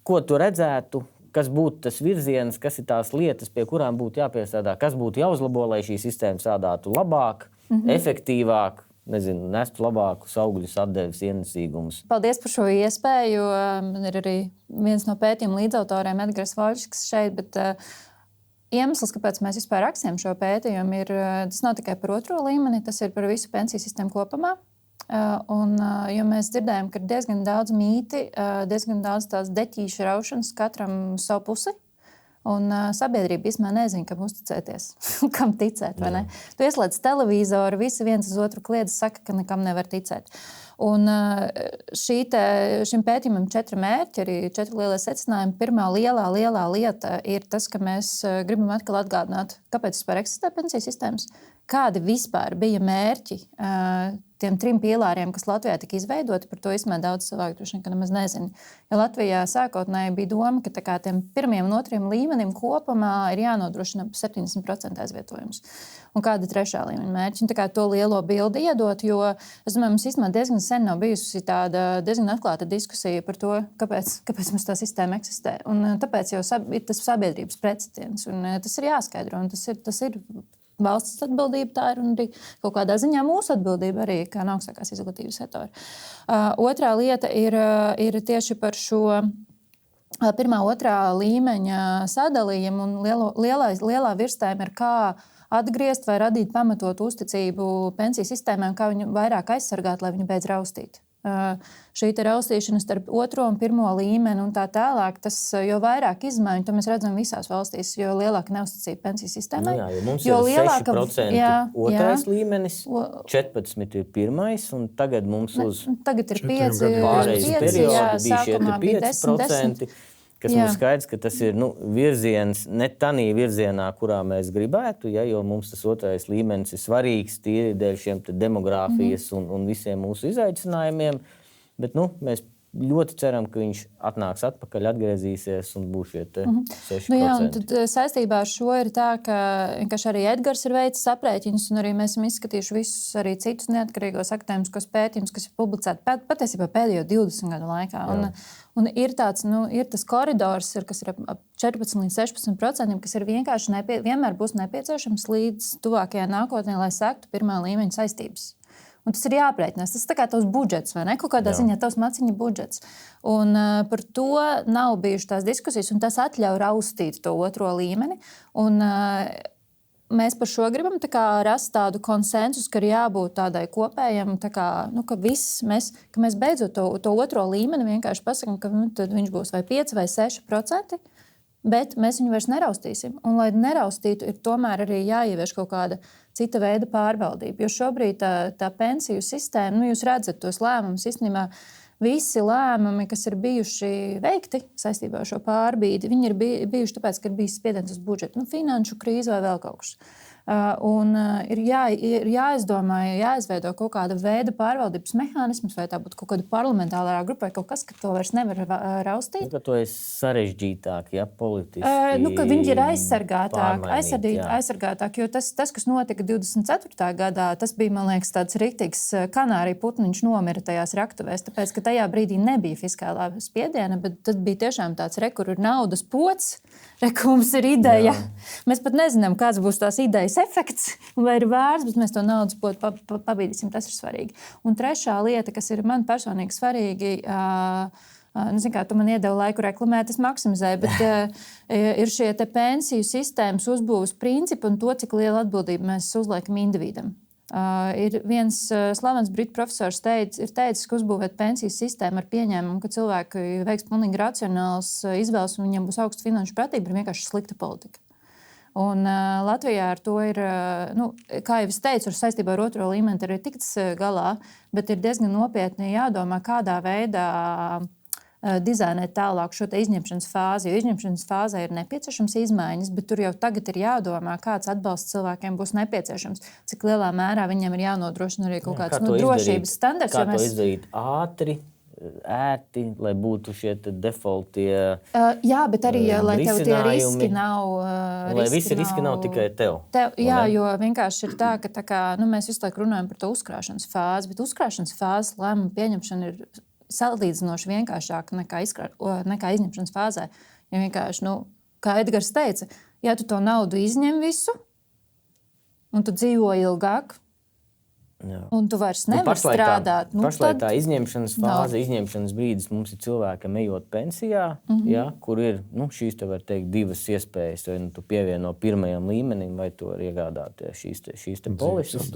ko tu redzētu, kas būtu tas virziens, kas ir tās lietas, pie kurām būtu jāpiestrādā, kas būtu jāuzlabo, lai šī sistēma strādātu labāk, efektīvāk, nestu labākus augļus, atdeves, ienesīgumus. Paldies par šo iespēju. Man ir arī viens no pētījuma līdzautoriem, Edgars Voļšks šeit, bet iemesls, kāpēc mēs vispār rakstījām šo pētījumu, tas nav tikai par 2. līmeni, tas ir par visu pensiju sistēmu kopumā. Jo mēs dzirdējām, ka ir diezgan daudz mīti, diezgan daudz tās deķīšu raušanas, katram savu pusi. Un sabiedrība īstenībā nezina, kam uzticēties, kam ticēt. Tu ieslēdz televizoru, visi viens uz otru kliedz, saka, ka nekam nevar ticēt. Un šim pētījumam 4 mērķi, arī 4 lielie secinājumi. Pirmā lielā lieta ir tas, ka mēs gribam atkal atgādināt, kāpēc vispār eksistē pensiju sistēmas, kādi vispār bija mērķi tiem 3 pīlāriem, kas Latvijā tika izveidoti. Par to īstenībā daudz cilvēku droši vien nemaz nezina. Jo Latvijā sākotnēji bija doma, ka tiem 1. un 2. līmenim kopumā ir jānodrošina 70% aizvietojums. Un kāda ir 3. līmeņa mērķi? Un to lielo bildi iedot, jo es domāju, mums īstenībā diezgan sen nav bijusi tāda diezgan atklāta diskusija par to, kāpēc mums tā sistēma eksistē. Un tāpēc jau ir tas sabiedrības precedents. Un tas ir jāskaidro, un tas ir valsts atbildība, tā ir arī kaut kādā ziņā mūsu atbildība arī kā no augstākās izglītības sektora. Otrā lieta ir tieši par šo 1. 2. līmeņa sadalījumu, un lielā virstēma ir kā atgriezt vai radīt pamatotu uzticību pensiju sistēmām, kā viņu vairāk aizsargāt, lai viņu beidz raustīt. Šī raustīšana starp 2. un 1. līmeni un tā tālāk, tas jau vairāk izmaiņu, to mēs redzam visās valstīs, jo lielāka neusticība pensiju sistēmai. Jo mums ir 6% 2. līmenis, 14% ir 1. un tagad mums tagad ir 5%, pārējais periods bija 5%. Kas mums skaidrs, ka tas ir virziens, ne tādā virzienā, kurā mēs gribētu, jo mums tas 2. līmenis ir svarīgs tīri dēļ šiem demogrāfijas un visiem mūsu izaicinājumiem. Bet mēs ļoti ceram, ka viņš atnāks atpakaļ, atgriezīsies un būs šie 6%. Jā, un tad saistībā ar šo ir tā, ka arī Edgars ir veicis aprēķinus, un arī mēs esam izskatījuši visus arī citus neatkarīgos akadēmiskos pētījumus, kas ir publicēti patiesībā pēdējo 20 gadu laikā. Un ir tas koridors, kas ir ap 14 līdz 16%, kas ir vienkārši vienmēr būs nepieciešams līdz tuvākajā nākotnē, lai sektu pirmā līmeņa saistības. Un tas ir jāprēķinās. Tas ir tā kā tavs budžets, vai ne? Kaut kādā ziņā tavs maciņa budžets. Un par to nav bijušas tās diskusijas, un tas atļauj raustīt to otro līmeni. Un mēs par šo gribam rast tādu konsensusu, ka ir jābūt tādai kopējam, ka mēs beidzot to otro līmeni vienkārši pasakām, ka tad viņš būs vai 5 vai 6%. Bet mēs viņu vairs neraustīsim. Un, lai neraustītu, ir tomēr arī jāievieš kaut kāda cita veida pārvaldība. Jo šobrīd tā pensiju sistēma, jūs redzat tos lēmumus, īstenībā visi lēmumi, kas ir bijuši veikti saistībā ar šo pārbīdi, viņi ir bijuši tāpēc, ka ir bijis spiediens uz budžetu, finanšu krīze vai vēl kaut kas. Ir jāizdomā, jāizveido kaut kāda veida pārvaldības mehānismus, vai tā būtu kaut kāda parlamentārā grupa vai kaut kas, ka to vairs nevar raustīt. Ka to ir sarežģītāk, politiski. Ka viņi ir aizsargātāk, jo tas, kas notika 24. gadā, tas bija, man liekas, tāds riktīgs kanārija putniņš nomira tajās raktuvēs, tāpēc, ka tajā brīdī nebija spiediena, bet tas bija tiešām tāds, kur ir naudas pods, ka mums ir ideja. Mēs pat nezinām, kāds būs tās idejas efekts, vai ir vērts, bet mēs to naudas podu pabīdīsim, tas ir svarīgi. Un trešā lieta, kas ir man personīgi svarīgi, tu man iedevi laiku reklamēt, es maksimizēju, bet ir šie pensiju sistēmas uzbūves principi un to, cik liela atbildība mēs uzliekam individam. Ir viens slavens britu profesors ir teicis, ka uzbūvēt pensiju sistēmu ar pieņēmumu, ka cilvēki veiks pilnīgi racionāls izvēles un viņiem būs augsta finanšu pratība, ir vienkārši slikta politika. Un Latvijā ar to ir, kā jau es teicu, saistībā ar otro līmeni ir tikts galā, bet ir diezgan nopietni jādomā, kādā veidā dizainēt tālāk šo izņemšanas fāzi. Jo izņemšanas fāzē ir nepieciešams izmaiņas, bet tur jau tagad ir jādomā, kāds atbalsts cilvēkiem būs nepieciešams, cik lielā mērā viņiem ir jānodrošina arī kaut kāds drošības standarts. Kā to izdarīt ātri? Ērti, lai būtu šie defaultie jā, bet arī, lai tev tie riski nav... Lai visi riski nav tikai tev. Jā, jo vienkārši ir tā, ka mēs visu laiku runājam par to uzkrāšanas fāzi, bet uzkrāšanas fāzes lēmumu pieņemšana ir salīdzinoši vienkāršāka nekā izņemšanas fāzē. Jo vienkārši, kā Edgars teica, ja tu to naudu izņem visu, un tu dzīvo ilgāk, un tu vairs nevari strādāt. Pašlaik tā izņemšanas fāze, izņemšanas brīdis mums ir cilvēkam ejot pensijā, kur ir šīs, var teikt, divas iespējas. Vai tu pievieno pirmajam līmenim, vai tu var iegādāties šīs polises.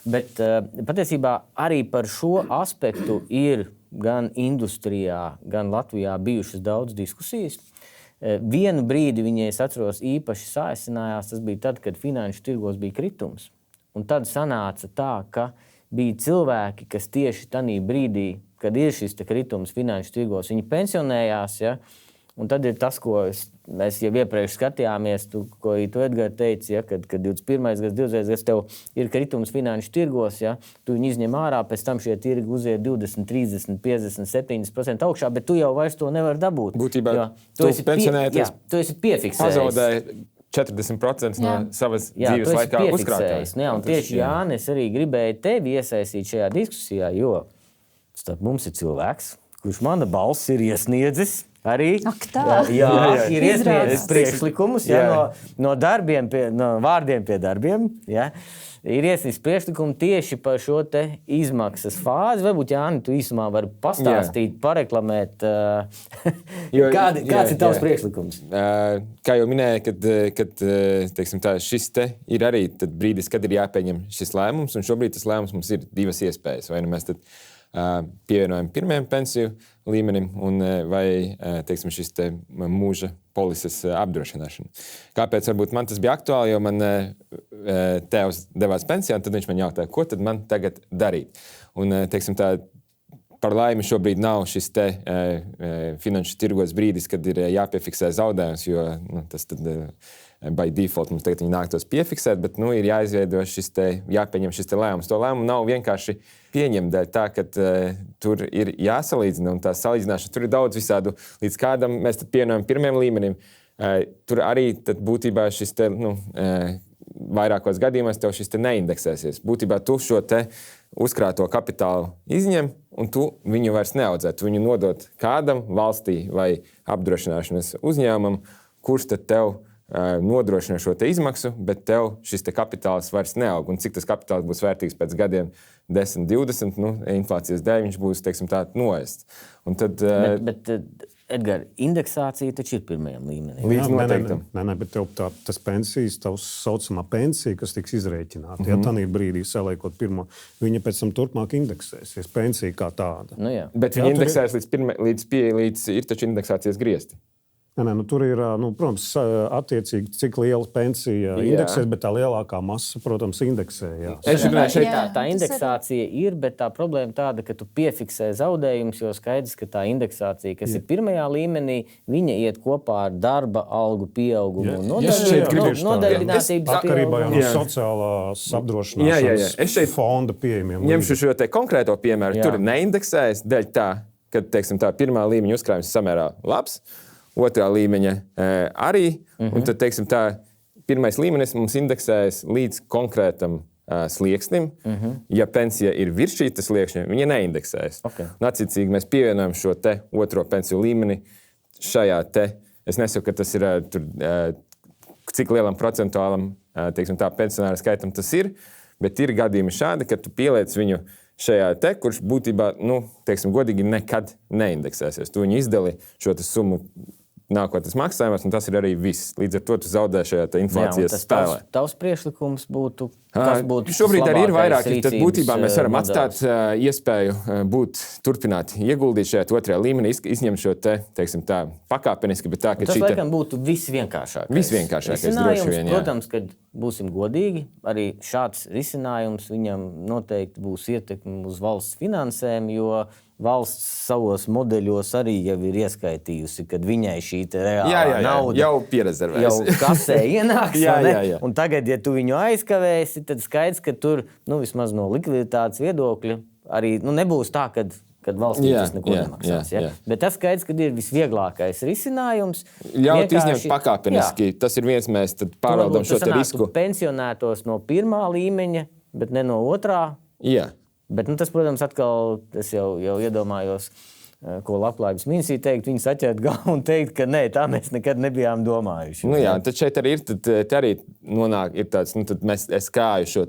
Bet patiesībā arī par šo aspektu ir gan industrijā, gan Latvijā bijušas daudz diskusijas. Vienu brīdi viņi, es atceros, īpaši sāsinājās, tas bija tad, kad finanšu tirgos bija kritums. Un tad sanāca tā, ka bija cilvēki, kas tieši tajā brīdī, kad ir šis kritums finanšu tirgos, viņi pensionējās. Ja? Un tad ir tas, ko mēs jau iepriekš skatījāmies, ko tu Edgars teici, ja? kad 21. gads, 20. gads tev ir kritums finanšu tirgos, ja? Tu viņu izņem ārā, pēc tam šie tirgi uziet 20, 30, 50, 70% augšā, bet tu jau vairs to nevar dabūt. Būtībā tu pensionēties, tu esi piefiksējis. Pazaudēji 40% no savas dzīves laikā uzkrātās. Un tieši Jānis arī gribēja tevi iesaistīt šajā diskusijā, jo starp mums ir cilvēks, kurš mana balss ir iesniedzis arī. Ir iesniedzis priekšlikumus no vārdiem pie darbiem. Ja. Ir iesniedzis priekšlikumu tieši par šo izmaksas fāzi. Varbūt, Jāni, tu īsumā vari pastāstīt, pareklamēt, kāds ir tavs priekšlikums? Kā jau minēju, kad teiksim tā, šis ir arī brīdis, kad ir jāpieņem šis lēmums, un šobrīd tas lēmums mums ir divas iespējas. Vai nu mēs tad pievienojam pirmajam pensiju līmenim vai teiksim, šis mūža polises apdrošināšana. Kāpēc varbūt man tas bija aktuāli, jo man tēvs devās pensijā, un tad viņš man jautāja, ko tad man tagad darīt. Un, teiksim tā, par laimi šobrīd nav šis finanšu tirgos brīdis, kad ir jāpiefiksē zaudējums, jo tas tad by default mums tagad viņi nāktos piefiksēt, bet ir jāizveido jāpieņem šis lēmums. To lēmumu nav vienkārši pieņemt dēļ tā, ka tur ir jāsalīdzina, un tā salīdzināšana tur ir daudz visādu. Līdz kādam mēs tad pievienojam pirmajam līmenim. Tur arī tad būtībā šis vairākos gadījumos tev šis neindeksēsies. Būtībā tu šo uzkrāto kapitālu izņem, un tu viņu vairs neaudzē. Tu viņu nodot kādam valstī vai apdrošināšanas uzņēmumam, kurš tad tev nodrošina šo izmaksu, bet tev šis kapitāls vairs neaug. Un cik tas kapitāls būs vērtīgs pēc gadiem 10, 20, inflācijas dēļ viņš būs, teiksim, tā noests. Un tad, bet Edgar, indeksācija taču ir pirmajam līmenim. Līdz noteiktam. Nē, bet tev tas pensijas, tavs saucamā pensija, kas tiks izrēķināta, ja tādā brīdī saliekot pirmo, viņa pēc tam turpmāk indeksēsies. Pensija kā tāda. Bet viņa indeksēs līdz ir taču indeksācijas griezti. Nē, tur ir, protams, attiecīgi, cik liela pensija indeksēs, bet tā lielākā masa, protams, indeksējās. Tā indeksācija ir, bet tā problēma tāda, ka tu piefiksē zaudējumus, jo skaidrs, ka tā indeksācija, kas ir pirmajā līmenī, viņa iet kopā ar darba algu pieaugumu un nodarbinātības atkarībā no sociālās apdrošināšanas fonda pieejamiem. Ņemšu šo konkrēto piemēru. Tur neindeksējas dēļ tā, ka, teiksim, tā pirmā līmeņa uzkrājums samērā labs, otrā līmeņa arī, un tad, teiksim, tā pirmais līmenis mums indeksējas līdz konkrētam slieksnim. Ja pensija ir virs šīs sliekšņa, viņa neindeksējas. Attiecīgi mēs pievienojam šo otro pensiju līmeni šajā es nesaku, ka tas ir cik lielam procentuālam, teiksim, tā pensionāra skaitam tas ir, bet ir gadījumi šādi, ka tu pieliec viņu šajā kurš būtībā, teiksim, godīgi nekad neindeksēsies. Tu viņu izdali šo summu nākotnes maksājumos, un tas ir arī viss. Līdz ar to tu zaudē šajā inflācijas spēlē. Tavs priekšlikums būtu, šobrīd arī ir vairāk, tad būtībā mēs varam atstāt iespēju turpināt ieguldīt šajā otrajā līmenī, izņemt šo teiksim tā, pakāpeniski, bet tā, ka tas laikam būtu visvienkāršākais. Visvienkāršākais, droši vien, jā. Protams, kad būsim godīgi, arī šāds risinājums viņam noteikti būs ietekme uz valsts finansēm, jo valsts savos modeļos arī jau ir ieskaitījusi, kad viņai šī reālā nauda jau pierezervējusi. Jau kasē ienāks. Jā. Un tagad, ja tu viņu aizkavēsi, tad skaidrs, ka tur, vismaz no likviditātes viedokļa, arī nebūs tā, kad valstī tas neko nemaksās. Jā. Bet tas skaidrs, ka ir visvieglākais risinājums. Ļaut izņemt pakāpeniski. Tas ir viens, mēs tad pārvaldam šo risku. Pensionētos no pirmā līmeņa, bet ne no otrā. Jā. Bet tas, protams, atkal es jau iedomājos, ko Labklājības ministrija teikt, viņi saķert galvu un teikt, ka nē, tā mēs nekad nebijām domājuši. Tad šeit arī ir, tad arī nonāk, ir tāds, tad es kāju šo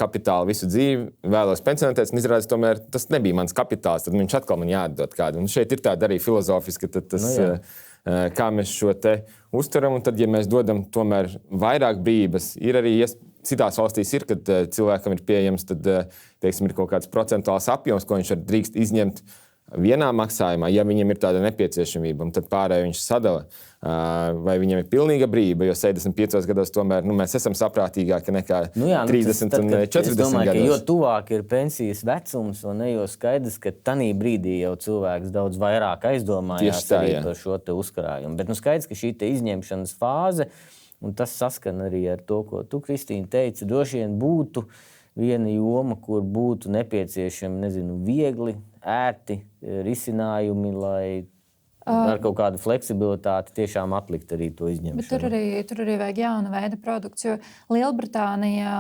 kapitālu visu dzīvi, vēlos pensionēties, un izrādās tomēr tas nebija mans kapitāls, tad viņš atkal man jāatdod kādu. Un šeit ir tāda arī filozofiska, tad tas, kā mēs šo uztveram, un tad, ja mēs dodam tomēr vairāk brīvības, ir arī citās valstīs ir, kad cilvēkam ir pieejams, tad, teiksim, ir kaut kāds procentuāls apjoms, ko viņš drīkst izņemt vienā maksājumā, ja viņam ir tāda nepieciešamība, un tad pārējo viņš sadala. Vai viņam ir pilnīga brīva, jo 75 gados tomēr mēs esam saprātīgāki nekā 30 un 40 es domāju, gados. Jo tuvāk ir pensijas vecums, un jo skaidrs, ka tanī brīdī jau cilvēks daudz vairāk aizdomājās par šo uzkrājumu. Bet skaidrs, ka šī izņemšanas fāze, un tas saskan arī ar to, ko tu, Kristīna, teici, droši vien būtu viena joma, kur būtu nepieciešami, viegli, ērti risinājumi, lai ar kaut kādu fleksibilitāti tiešām atlikt arī to izņemšanu. Bet tur arī vajag jauna veida produkts, jo Lielbritānija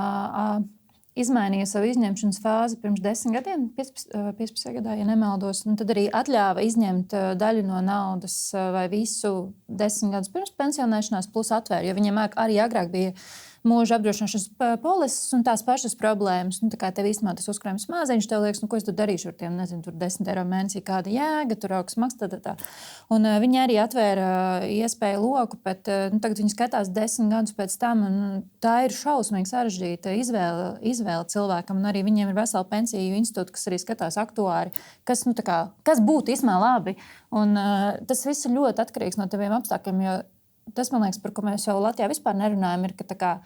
izmainīja savu izņemšanas fāzi pirms 10 gadiem, 15 gadā, ja nemaldos, un tad arī atļāva izņemt daļu no naudas vai visu 10 gadus pirms pensionēšanās plus atvēra, jo viņiem arī agrāk bija mūža apdrošināšanas polises un tās pašas problēmas. Tā kā tev īstenībā tas uzkrājums maziņš, tev liekas, ko es tur darīšu ar tiem, tur 10 eiro mēnesī, kāda jēga, tur augsts maksas, tā. Un viņi arī atvēra iespēju loku, bet tagad viņi skatās 10 gadus pēc tam, un tā ir šausmīgi sarežģīta izvēle cilvēkam, un arī viņiem ir vesela pensiju institūta, kas arī skatās aktuāri, kas būtu īstenībā labi. Un tas viss ir ļoti atkarīgs no taviem apstākļiem, jo tas, man liekas, par ko mēs jau Latvijā vispār nerunājam, ir, ka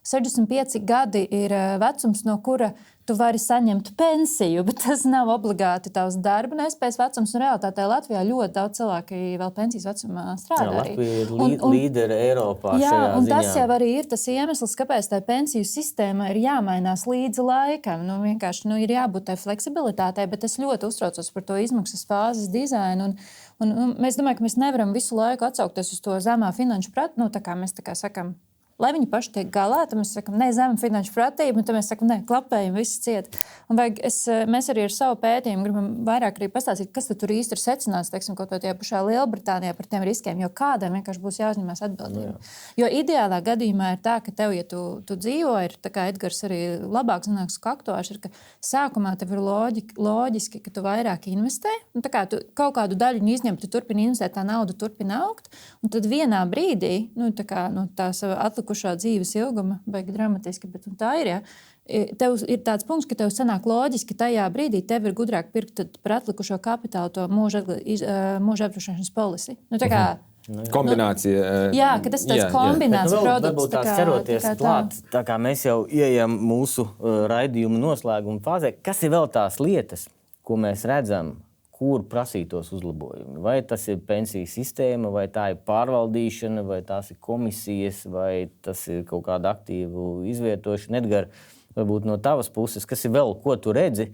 65 gadi ir vecums, no kura tu vari saņemt pensiju, bet tas nav obligāti tavs darba nespējas vecums. Un realitātē Latvijā ļoti daudz cilvēki vēl pensijas vecumā strādā. Latvija ir līderi Eiropā šajā ziņā. Un tas jau arī ir tas iemesls, kāpēc tai pensiju sistēma ir jāmainās līdzi laikam. Vienkārši ir jābūt tai fleksibilitātei, bet es ļoti uztraucos par to izmaksas fāzes dizainu. Un mēs domājam, ka mēs nevaram visu laiku atsaukties uz to zemā finanšu pratu. Tā kā mēs tā kā sakam, lai viņi paši tiek galā, tad mēs sakām, ne zema finanšu pratība, un tad mēs sakām, ne, klapējam, viss ciet. Un mēs arī ar savu pētījumu gribam vairāk arī pastāstīt, kas tur īsti ir secināts, teiksim, kaut vai tajā pašā Lielbritānijā par tiem riskiem, jo kādam vienkārši būs jāuzņemās atbildība. Jo ideālā gadījumā ir tā, ka tev, ja tu dzīvo, ir tā kā Edgars arī labāk zināks, ka aktuārs ir, ka sākumā tev ir loģiski, ka tu vairāk investē, un tā kā tu kaut kādu daļu izņem, tu turpini investēt, tā nauda turpina augt, un tad vienā brīdī, tā sava atlikušā dzīves ilguma, baigi dramatiski, bet tā ir, ja. Tev ir tāds punkts, ka tev sanāk loģiski tajā brīdī tev ir gudrāk pirkt par atlikušo kapitālu to mūža apdrošināšanas polisi. Kombinācija. Jā, ka tas ir tāds kombināts produkts. Varbūt tās ķeroties klāt, tā kā mēs jau ieejam mūsu raidījuma noslēguma fāzē, kas ir vēl tās lietas, ko mēs redzam, kur prasītos uzlabojumi? Vai tas ir pensiju sistēma, vai tā ir pārvaldīšana, vai tās ir komisijas, vai tas ir kaut kāda aktīvu izvietošana? Edgar, varbūt no tavas puses, kas ir vēl, ko tu redzi?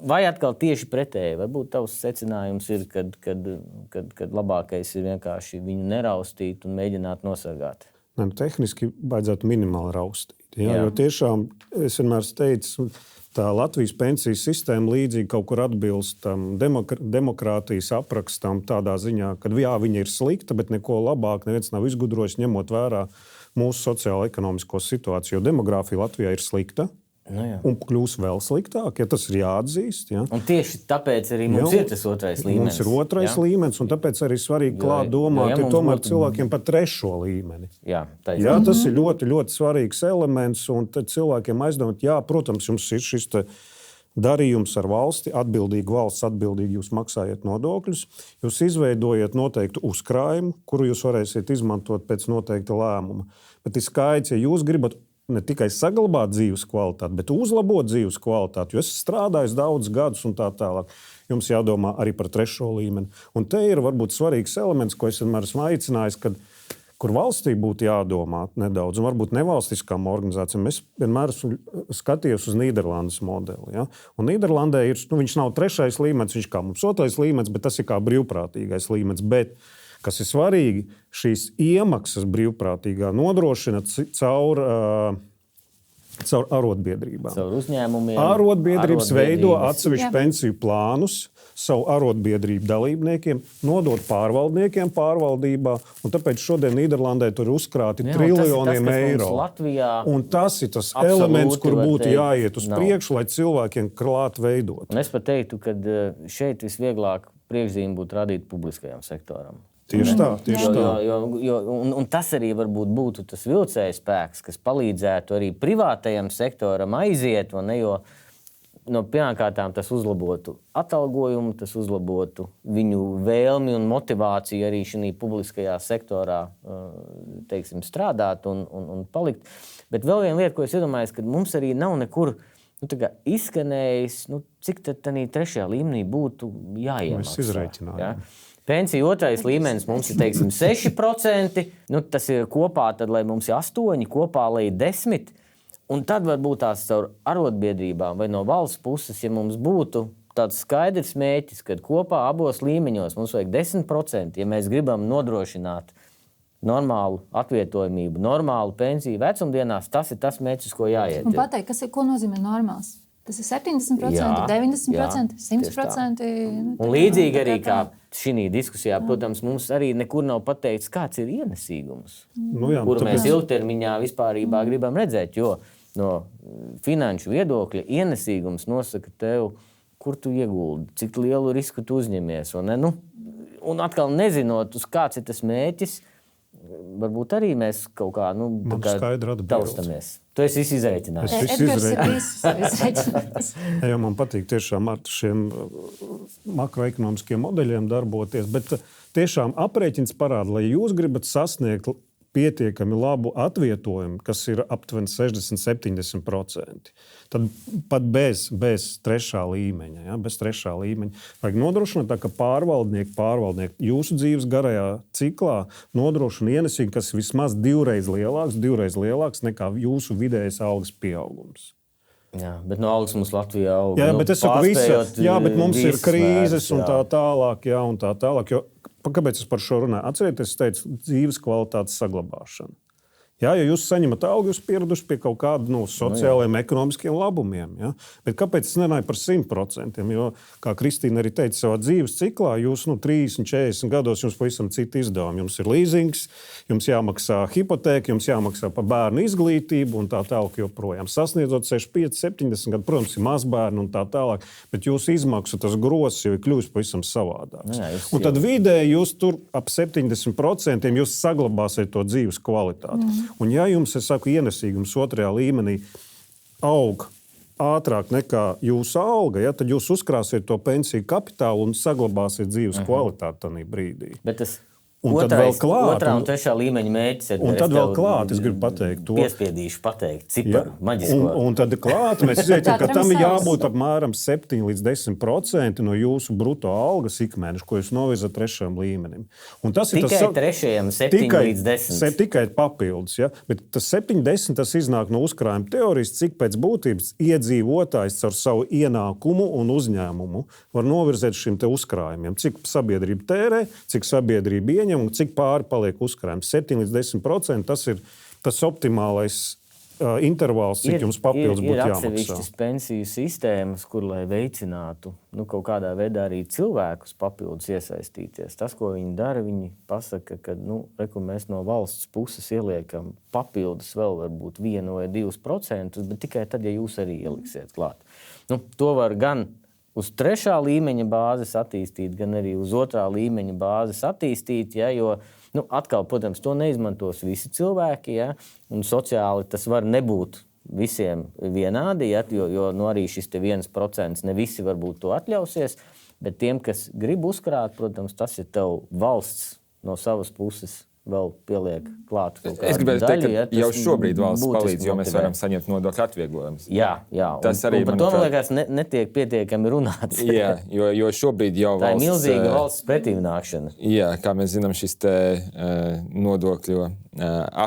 Vai atkal tieši pretēji? Varbūt tavs secinājums ir, kad labākais ir vienkārši viņu neraustīt un mēģināt nosargāt? Tehniski vajadzētu minimāli raustīt. Jo tiešām es vienmēr teicu, tā Latvijas pensiju sistēma līdzīgi kaut kur atbilst tam demokrātijas aprakstam tādā ziņā, ka viņa ir slikta, bet neko labāk neviens nav izgudrojis, ņemot vērā mūsu sociālo-ekonomisko situāciju. Jo demogrāfija Latvijā ir slikta. Un kļūs vēl sliktāk, ja tas ir jāatzīst. Ja. Un tieši tāpēc arī mums ir tas otrais līmenis. Mums ir otrais līmenis, un tāpēc arī svarīgi klāt domāt tomēr cilvēkiem par trešo līmeni. Jā, tas ir ļoti, ļoti svarīgs elements, un tad cilvēkiem aizdomāt, protams, jums ir šis darījums ar valsti, valsts atbildīgi jūs maksājat nodokļus, jūs izveidojat noteiktu uzkrājumu, kuru jūs varēsiet izmantot pēc noteikta lēmuma. Bet ir skaidrs, ja jūs gribat ne tikai saglabāt dzīves kvalitāti, bet uzlabot dzīves kvalitāti, jo es strādāju daudzus gadus un tā tālāk. Jums jādomā arī par trešo līmeni. Un te ir varbūt svarīgs elements, ko es vienmēr esmu aicinājis, kur valstī būtu jādomā nedaudz, un varbūt nevalstiskām organizācijām. Es vienmēr esmu skatījies uz Nīderlandes modeli. Ja? Un Nīderlandē ir, viņš nav trešais līmenis, viņš kā mums otrais līmenis, bet tas ir kā brīvprātīgais līmenis. Bet kas ir svarīgi, šīs iemaksas brīvprātīgā nodrošina caur arotbiedrībām. Caur uzņēmumiem. Arotbiedrības veido atsevišķu pensiju plānus savu arotbiedrību dalībniekiem, nodot pārvaldniekiem pārvaldībā. Un tāpēc šodien Nīderlandē tur ir uzkrāti triljoniem eiro. Latvijā un tas ir tas elements, kur būtu jāiet uz priekšu, lai cilvēkiem klāt veidot. Un es pat teiktu, ka šeit visvieglāk priekšzīme būtu radīt publiskajam sektoram. Tieši tā. Un tas arī varbūt būtu tas vilcējs spēks, kas palīdzētu arī privātajam sektoram aiziet, jo pirmkārtām tas uzlabotu atalgojumu, tas uzlabotu viņu vēlmi un motivāciju arī šī publiskajā sektorā strādāt un palikt. Bet vēl viena lieta, ko es iedomājos, ka mums arī nav nekur izskanējis, cik tad tādā trešajā līmenī būtu jāiemaksā. Mēs izreikinājām. Pensiju otrais līmenis mums ir 6%, tas ir kopā, tad, lai mums ir 8, kopā, lai ir 10. Un tad varbūt tās caur arotbiedrībām vai no valsts puses, ja mums būtu tāds skaidrs mērķis, ka kopā abos līmeņos mums vajag 10%, ja mēs gribam nodrošināt normālu atvietojamību, normālu pensiju vecumdienās, tas ir tas mērķis, ko jāiet. Un pateikt, ko nozīmē normāls? Tas ir 70%, 90%, 100%. Un līdzīgi arī kā šī diskusijā, protams, mums arī nekur nav pateikts, kāds ir ienesīgums, kuru mēs ilgtermiņā vispārībā gribam redzēt, jo no finanšu viedokļa ienesīgums nosaka tev, kur tu ieguldi, cik lielu risku tu uzņemies. Un atkal nezinot, uz kāds ir tas mērķis, varbūt arī mēs kaut kā taustamies. Tu esi izreikinājis. Man patīk tiešām ar šiem makroekonomiskiem modeļiem darboties, bet tiešām aprēķins parāda, lai jūs gribat sasniegt pietiekami labu atvietojumu, kas ir aptuveni 60–70%. Tad pat bez trešā līmeņa, ja, vajag nodrošināt, ka pārvaldnieki jūsu dzīves garajā ciklā nodrošina ienesību, kas vismaz divreiz lielāks nekā jūsu vidējais algas pieaugums. Jā, bet no algas mums Latvijā aug. Jā, bet es saku, bet mums ir krīzes un tā tālāk. Jo, kāpēc es par šo runāju? Atcerieties, es teicu, dzīves kvalitātes saglabāšana. Jā, ja jūs saņemat algu, jūs pieraduši pie kaut kāda sociālajiem, ekonomiskiem labumiem. Ja? Bet kāpēc es nerunāju par 100%? Jo, kā Kristīna arī teica savā dzīves ciklā, jūs 30, 40 gados jums pavisam citi izdevumi. Jums ir līzings, jums jāmaksā hipotēka, jums jāmaksā par bērnu izglītību un tā tālāk joprojām. Sasniedzot 65, 70 gadu, protams, ir mazbērni un tā tālāk, bet jūsu izmaksu tas grozs jau ir kļuvis pavisam savādāks. Un tad vidēji jūs tur ap 70% jūs saglabāsiet to dzīves kvalitāti. Un ja jums, es saku, ienesīgums otrajā līmenī aug ātrāk nekā jūsu alga, ja, tad jūs uzkrāsiet to pensiju kapitālu un saglabāsiet dzīves kvalitāti tajā brīdī. Bet tas otrā un trešā līmeņa mērķis ir. Un tad vēl klāt, es gribu pateikt to. Piespiedīšu pateikt ciparu, maģisko. Un tad klāt, mēs zinām, ka tam ir jābūt apmēram 7–10% no jūsu bruto algas ikmēneša, ko jūs novirzat trešajam līmenim. Un tas tikai trešajam 7–10%. Tikai papildus, ja? Bet tas 7–10% tas iznāk no uzkrājuma teorijas, cik pēc būtības iedzīvotājs ar savu ienākumu un uzņēmumu var novirzēt šim te uzkrājumiem. Cik sabiedrība tērē, cik sabiedrība ieņem un cik pāri paliek uzkrājums. 7–10% tas ir tas optimālais intervāls, cik jums papildus būtu jāmaksā. Ir atsevišķas pensiju sistēmas, kur, lai veicinātu kaut kādā veidā arī cilvēkus papildus iesaistīties. Tas, ko viņi dara, viņi pasaka, ka mēs no valsts puses ieliekam papildus vēl varbūt 1 vai 2%, bet tikai tad, ja jūs arī ieliksiet klāt. To var gan uz trešā līmeņa bāzes attīstīt, gan arī uz otrā līmeņa bāzes attīstīt, ja, jo atkal, protams, to neizmantos visi cilvēki, ja, un sociāli tas var nebūt visiem vienādi, ja, jo arī šis 1% ne visi varbūt to atļausies, bet tiem, kas grib uzkrāt, protams, tas ir tev valsts no savas puses vēl pieliek klāt kaut kādu daļu. Es gribētu teikt, ka jau šobrīd valsts palīdz, jo mēs varam saņemt nodokļu atvieglojumus. Jā. Tas arī, un par to, man liekas, netiek pietiekami runāts. Jā, jo šobrīd jau tā valsts... Tā ir milzīga valsts pretīmnākšana. Jā, kā mēs zinām, šis nodokļu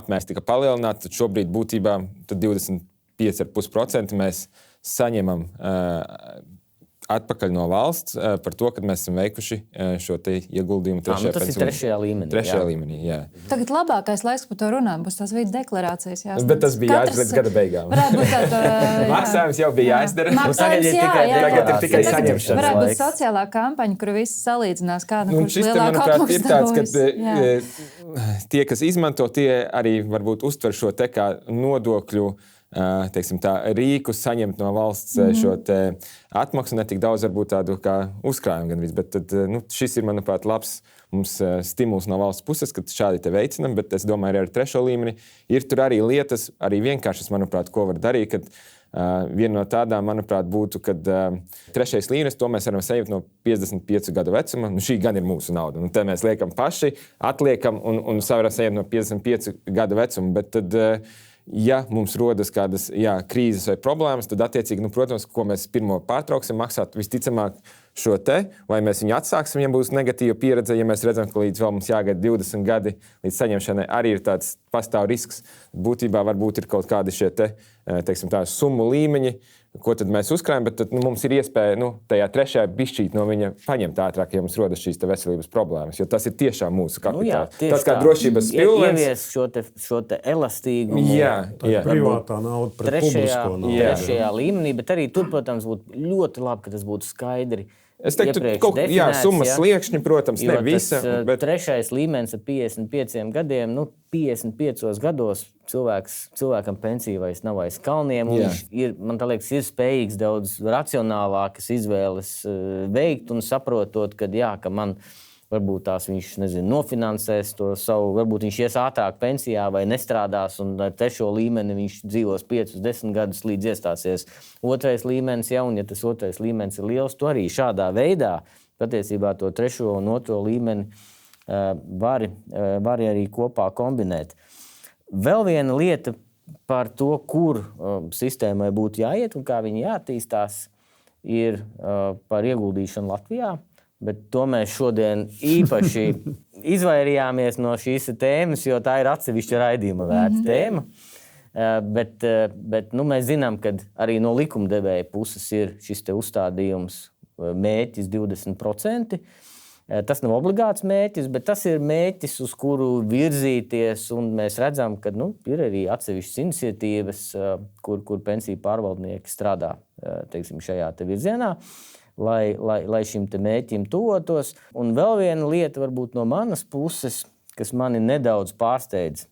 apmērs tika palielināts, tad šobrīd būtībā 25,5% mēs saņemam atpakaļ no valsts par to, ka mēs esam veikuši šo te ieguldījumu trešajā pensiju. Tas ir trešajā līmenī. Trešajā līmenī, jā. Tagad labākais laiks par to runāt, būs tās vidas deklarācijas jāsniedz. Bet tas bija jāizdara līdz gada beigām. Maksājums jau bija jāizdara. Maksājums, tagad ir tikai saņemšana. Varētu būt sociālā kampaņa, kur visi salīdzinās, kāda kurš lielāka atmaksas dabūjas. Tie, kas izmanto, tie arī varbūt uztver šo te kā nodokļu rīku saņemt no valsts šo atmaksu, ne tik daudz varbūt tādu kā uzkrājumu gandrīz, bet tad, šis ir, manuprāt, labs mums stimuls no valsts puses, kad šādi te veicinam, bet es domāju, arī ar trešo līmeni ir tur arī lietas, arī vienkāršas, manuprāt, ko var darīt, kad viena no tādām, manuprāt, būtu, kad trešais līmenis, to mēs varam saņemt no 55 gadu vecuma, šī gan ir mūsu nauda, te mēs liekam paši, atliekam un varam saņemt no 55 gadu vecuma, bet tad ja mums rodas kādas krīzes vai problēmas, tad attiecīgi, protams, ko mēs pirmo pārtrauksim maksāt, visticamāk šo te, vai mēs viņu atsāksim, ja būs negatīva pieredze, ja mēs redzam, ka līdz vēl mums jāgaida 20 gadi līdz saņemšanai, arī ir tāds pastāv risks. Būtībā varbūt ir kaut kādi šie te, summu līmeņi, ko tad mēs uzkrājam, bet tad, mums ir iespēja tajā trešajā bišķīt no viņa paņemt ātrāk, ja mums rodas šīs veselības problēmas, jo tas ir tiešām mūsu kapitāls. Tas kā drošības pilvens. Ievies šo te elastīgumu. Jā. Privātā nauda pret publisko naudu. Trešajā līmenī, bet arī tur, protams, būtu ļoti labi, ka tas būtu skaidri. Es teiktu, summas sliekšņi, protams, ne visa. Bet trešais līmenis ar 55 gadiem, 55 gados cilvēkam pensija vairs nav aiz kalniem. Man liekas, ir spējīgs daudz racionālākas izvēles veikt un saprotot, ka man varbūt tās viņš nofinansēs to savu, varbūt viņš ies ātrāk pensijā vai nestrādās un ar trešo līmeni viņš dzīvos 5–10 gadus līdz iestāsies otrais līmenis, un ja tas otrais līmenis ir liels, to arī šādā veidā patiesībā to trešo un otro līmeni vari arī kopā kombinēt. Vēl viena lieta par to, kur sistēmai būtu jāiet un kā viņi jāattīstās, ir par ieguldīšanu Latvijā. Bet to mēs šodien īpaši izvairījāmies no šīs tēmas, jo tā ir atsevišķa raidījuma vērta tēma. Bet mēs zinām, ka arī no likumdevēja puses ir šis te uzstādījums mērķis 20%. Tas nav obligāts mērķis, bet tas ir mērķis, uz kuru virzīties. Un mēs redzam, ka ir arī atsevišķas iniciatīvas, kur pensiju pārvaldnieki strādā teiksim, šajā te virzienā, lai šim te mērķim tuvotos. Un vēl viena lieta varbūt no manas puses, kas mani nedaudz pārsteidz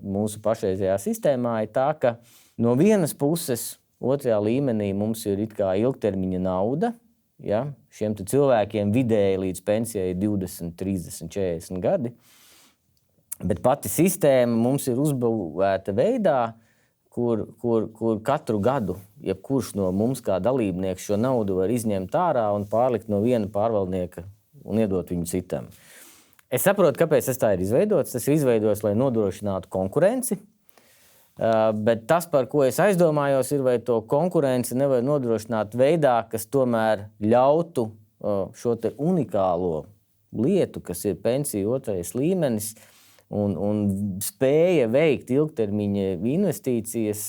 mūsu pašreizējā sistēmā, ir tā, ka no vienas puses otrajā līmenī mums ir it kā ilgtermiņa nauda. Ja? Šiem cilvēkiem vidēji līdz pensijai ir 20, 30, 40 gadi. Bet pati sistēma mums ir uzbūvēta veidā, kur katru gadu jebkurš no mums kā dalībnieks šo naudu var izņemt ārā un pārlikt no viena pārvaldnieka un iedot viņu citam. Es saprotu, kāpēc tas tā ir izveidots. Tas ir izveidots, lai nodrošinātu konkurenci. Bet tas, par ko es aizdomājos, ir, vai to konkurenci nevar nodrošināt veidā, kas tomēr ļautu šo te unikālo lietu, kas ir pensiju otrais līmenis, un spēja veikt ilgtermiņa investīcijas,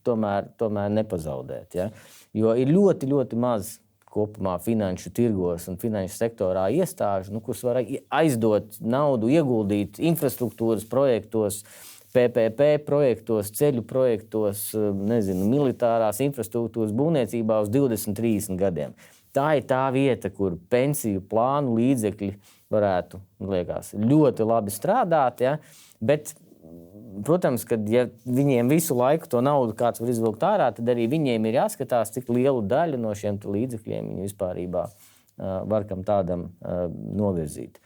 tomēr nepazaudēt. Ja? Jo ir ļoti, ļoti maz kopumā finanšu tirgos un finanšu sektorā iestāžu, kuras var aizdot naudu, ieguldīt infrastruktūras projektos, PPP projektos, ceļu projektos, militārās infrastruktūras būvniecībā uz 20, 30 gadiem. Tā ir tā vieta, kur pensiju plānu līdzekļi varētu, liekas, ļoti labi strādāt, ja? Bet, protams, kad ja viņiem visu laiku to naudu kāds var izvilkt ārā, tad arī viņiem ir jāskatās, cik lielu daļu no šiem līdzekļiem viņi vispārībā var kam tādam novirzīt.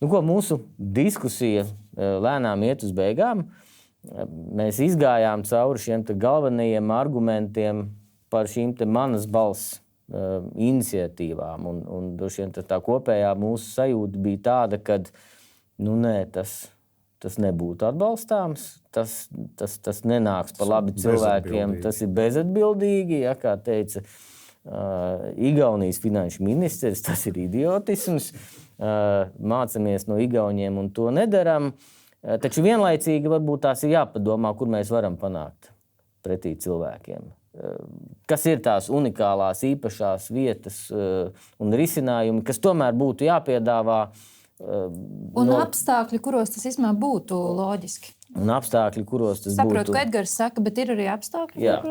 Mūsu diskusija lēnām iet uz beigām. Mēs izgājām cauri šiem galvenajiem argumentiem par šīm manas balss iniciatīvām. Un droši vien tā kopējā mūsu sajūta bija tāda, ka tas nebūtu atbalstāms, tas nenāks par labi cilvēkiem, tas ir bezatbildīgi, ja, kā teica Igaunijas finanšu ministrs, tas ir idiotisms. Mācamies no Igauniem un to nedaram. Taču vienlaicīgi varbūt tās ir jāpadomā, kur mēs varam panākt pretī cilvēkiem. Kas ir tās unikālās īpašās vietas un risinājumi, kas tomēr būtu jāpiedāvā. Un apstākļi, kuros tas īstenībā būtu loģiski. Un apstākļi, kuros tas Saprotu, būtu. ka Edgars saka, bet ir arī apstākļi. Jā,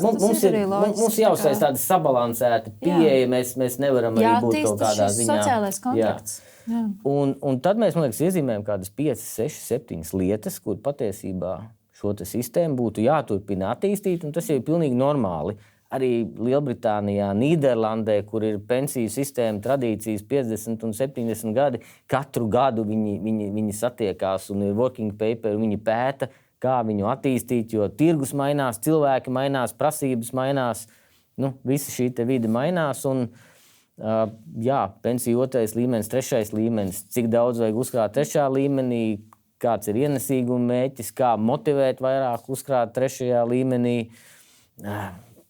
mums jāuzstājas tāda sabalansēta pieeja, mēs nevaram arī būt kaut kādā ziņā. Sociālais kontakts. Jā. Un tad mēs, man liekas, iezīmējam kādas 5, 6, 7 lietas, kur patiesībā šo sistēmu būtu jāturpina attīstīt, un tas jau ir pilnīgi normāli. Arī Lielbritānijā, Nīderlandē, kur ir pensiju sistēma tradīcijas 50 un 70 gadi, katru gadu viņi satiekās un ir working paper, viņi pēta, kā viņu attīstīt, jo tirgus mainās, cilvēki mainās, prasības mainās, visa šī te vide mainās. Un, pensiju otrais līmenis, trešais līmenis, cik daudz vajag uzkrāt trešā līmenī, kāds ir ienesīguma mērķis, kā motivēt vairāk uzkrāt trešajā līmenī.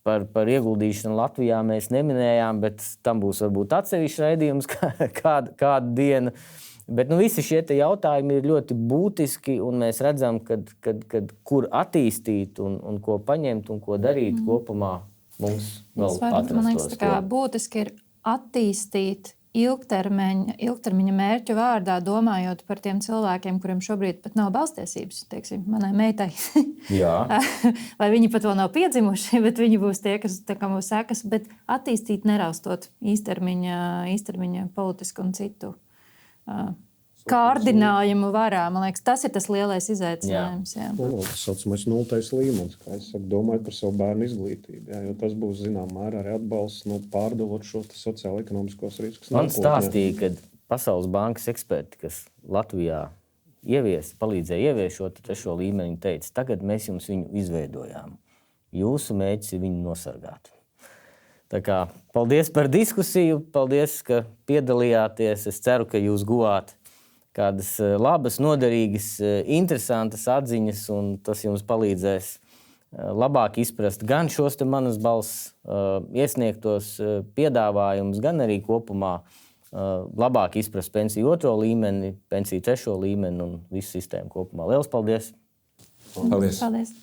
Par ieguldīšanu Latvijā mēs neminējām, bet tam būs varbūt atsevišķs raidījums kādu dienu. Bet visi šie jautājumi ir ļoti būtiski, un mēs redzam, kur attīstīt un ko paņemt un ko darīt kopumā mums vēl atrastos. Man liekas, ka būtiski ir attīstīt ilgtermiņa mērķu vārdā, domājot par tiem cilvēkiem, kuriem šobrīd pat nav balstiesības, teiksim, manai meitai. Vai viņi pat vēl nav piedzimuši, bet viņi būs tie, kas mūs sekas, bet attīstīt neraustot īstermiņa politisku un citu kārdinājumu varā. Man liekas, tas ir tas lielais izaicinājums. Tas saucamais 0. līmenis, kā es saku, domājot par savu bērnu izglītību. Jā, jo tas būs, mērā arī atbalsts pārdalot šos sociālo-ekonomiskos riskus. Man stāstīja, ka Pasaules bankas eksperti, kas Latvijā palīdzēja ieviest šo 3. līmeni, teica, tagad mēs jums viņu izveidojām. Jūsu mērķis ir viņu nosargāt. Tā kā, paldies par diskusiju, paldies, ka piedalījāties. Es ceru, ka jūs guvāt kādas labas, noderīgas, interesantas atziņas, un tas jums palīdzēs labāk izprast gan šos te manas balss iesniegtos piedāvājumus, gan arī kopumā labāk izprast pensiju 2. līmeni, pensiju 3. līmeni un visu sistēmu kopumā. Liels paldies! Paldies! Paldies.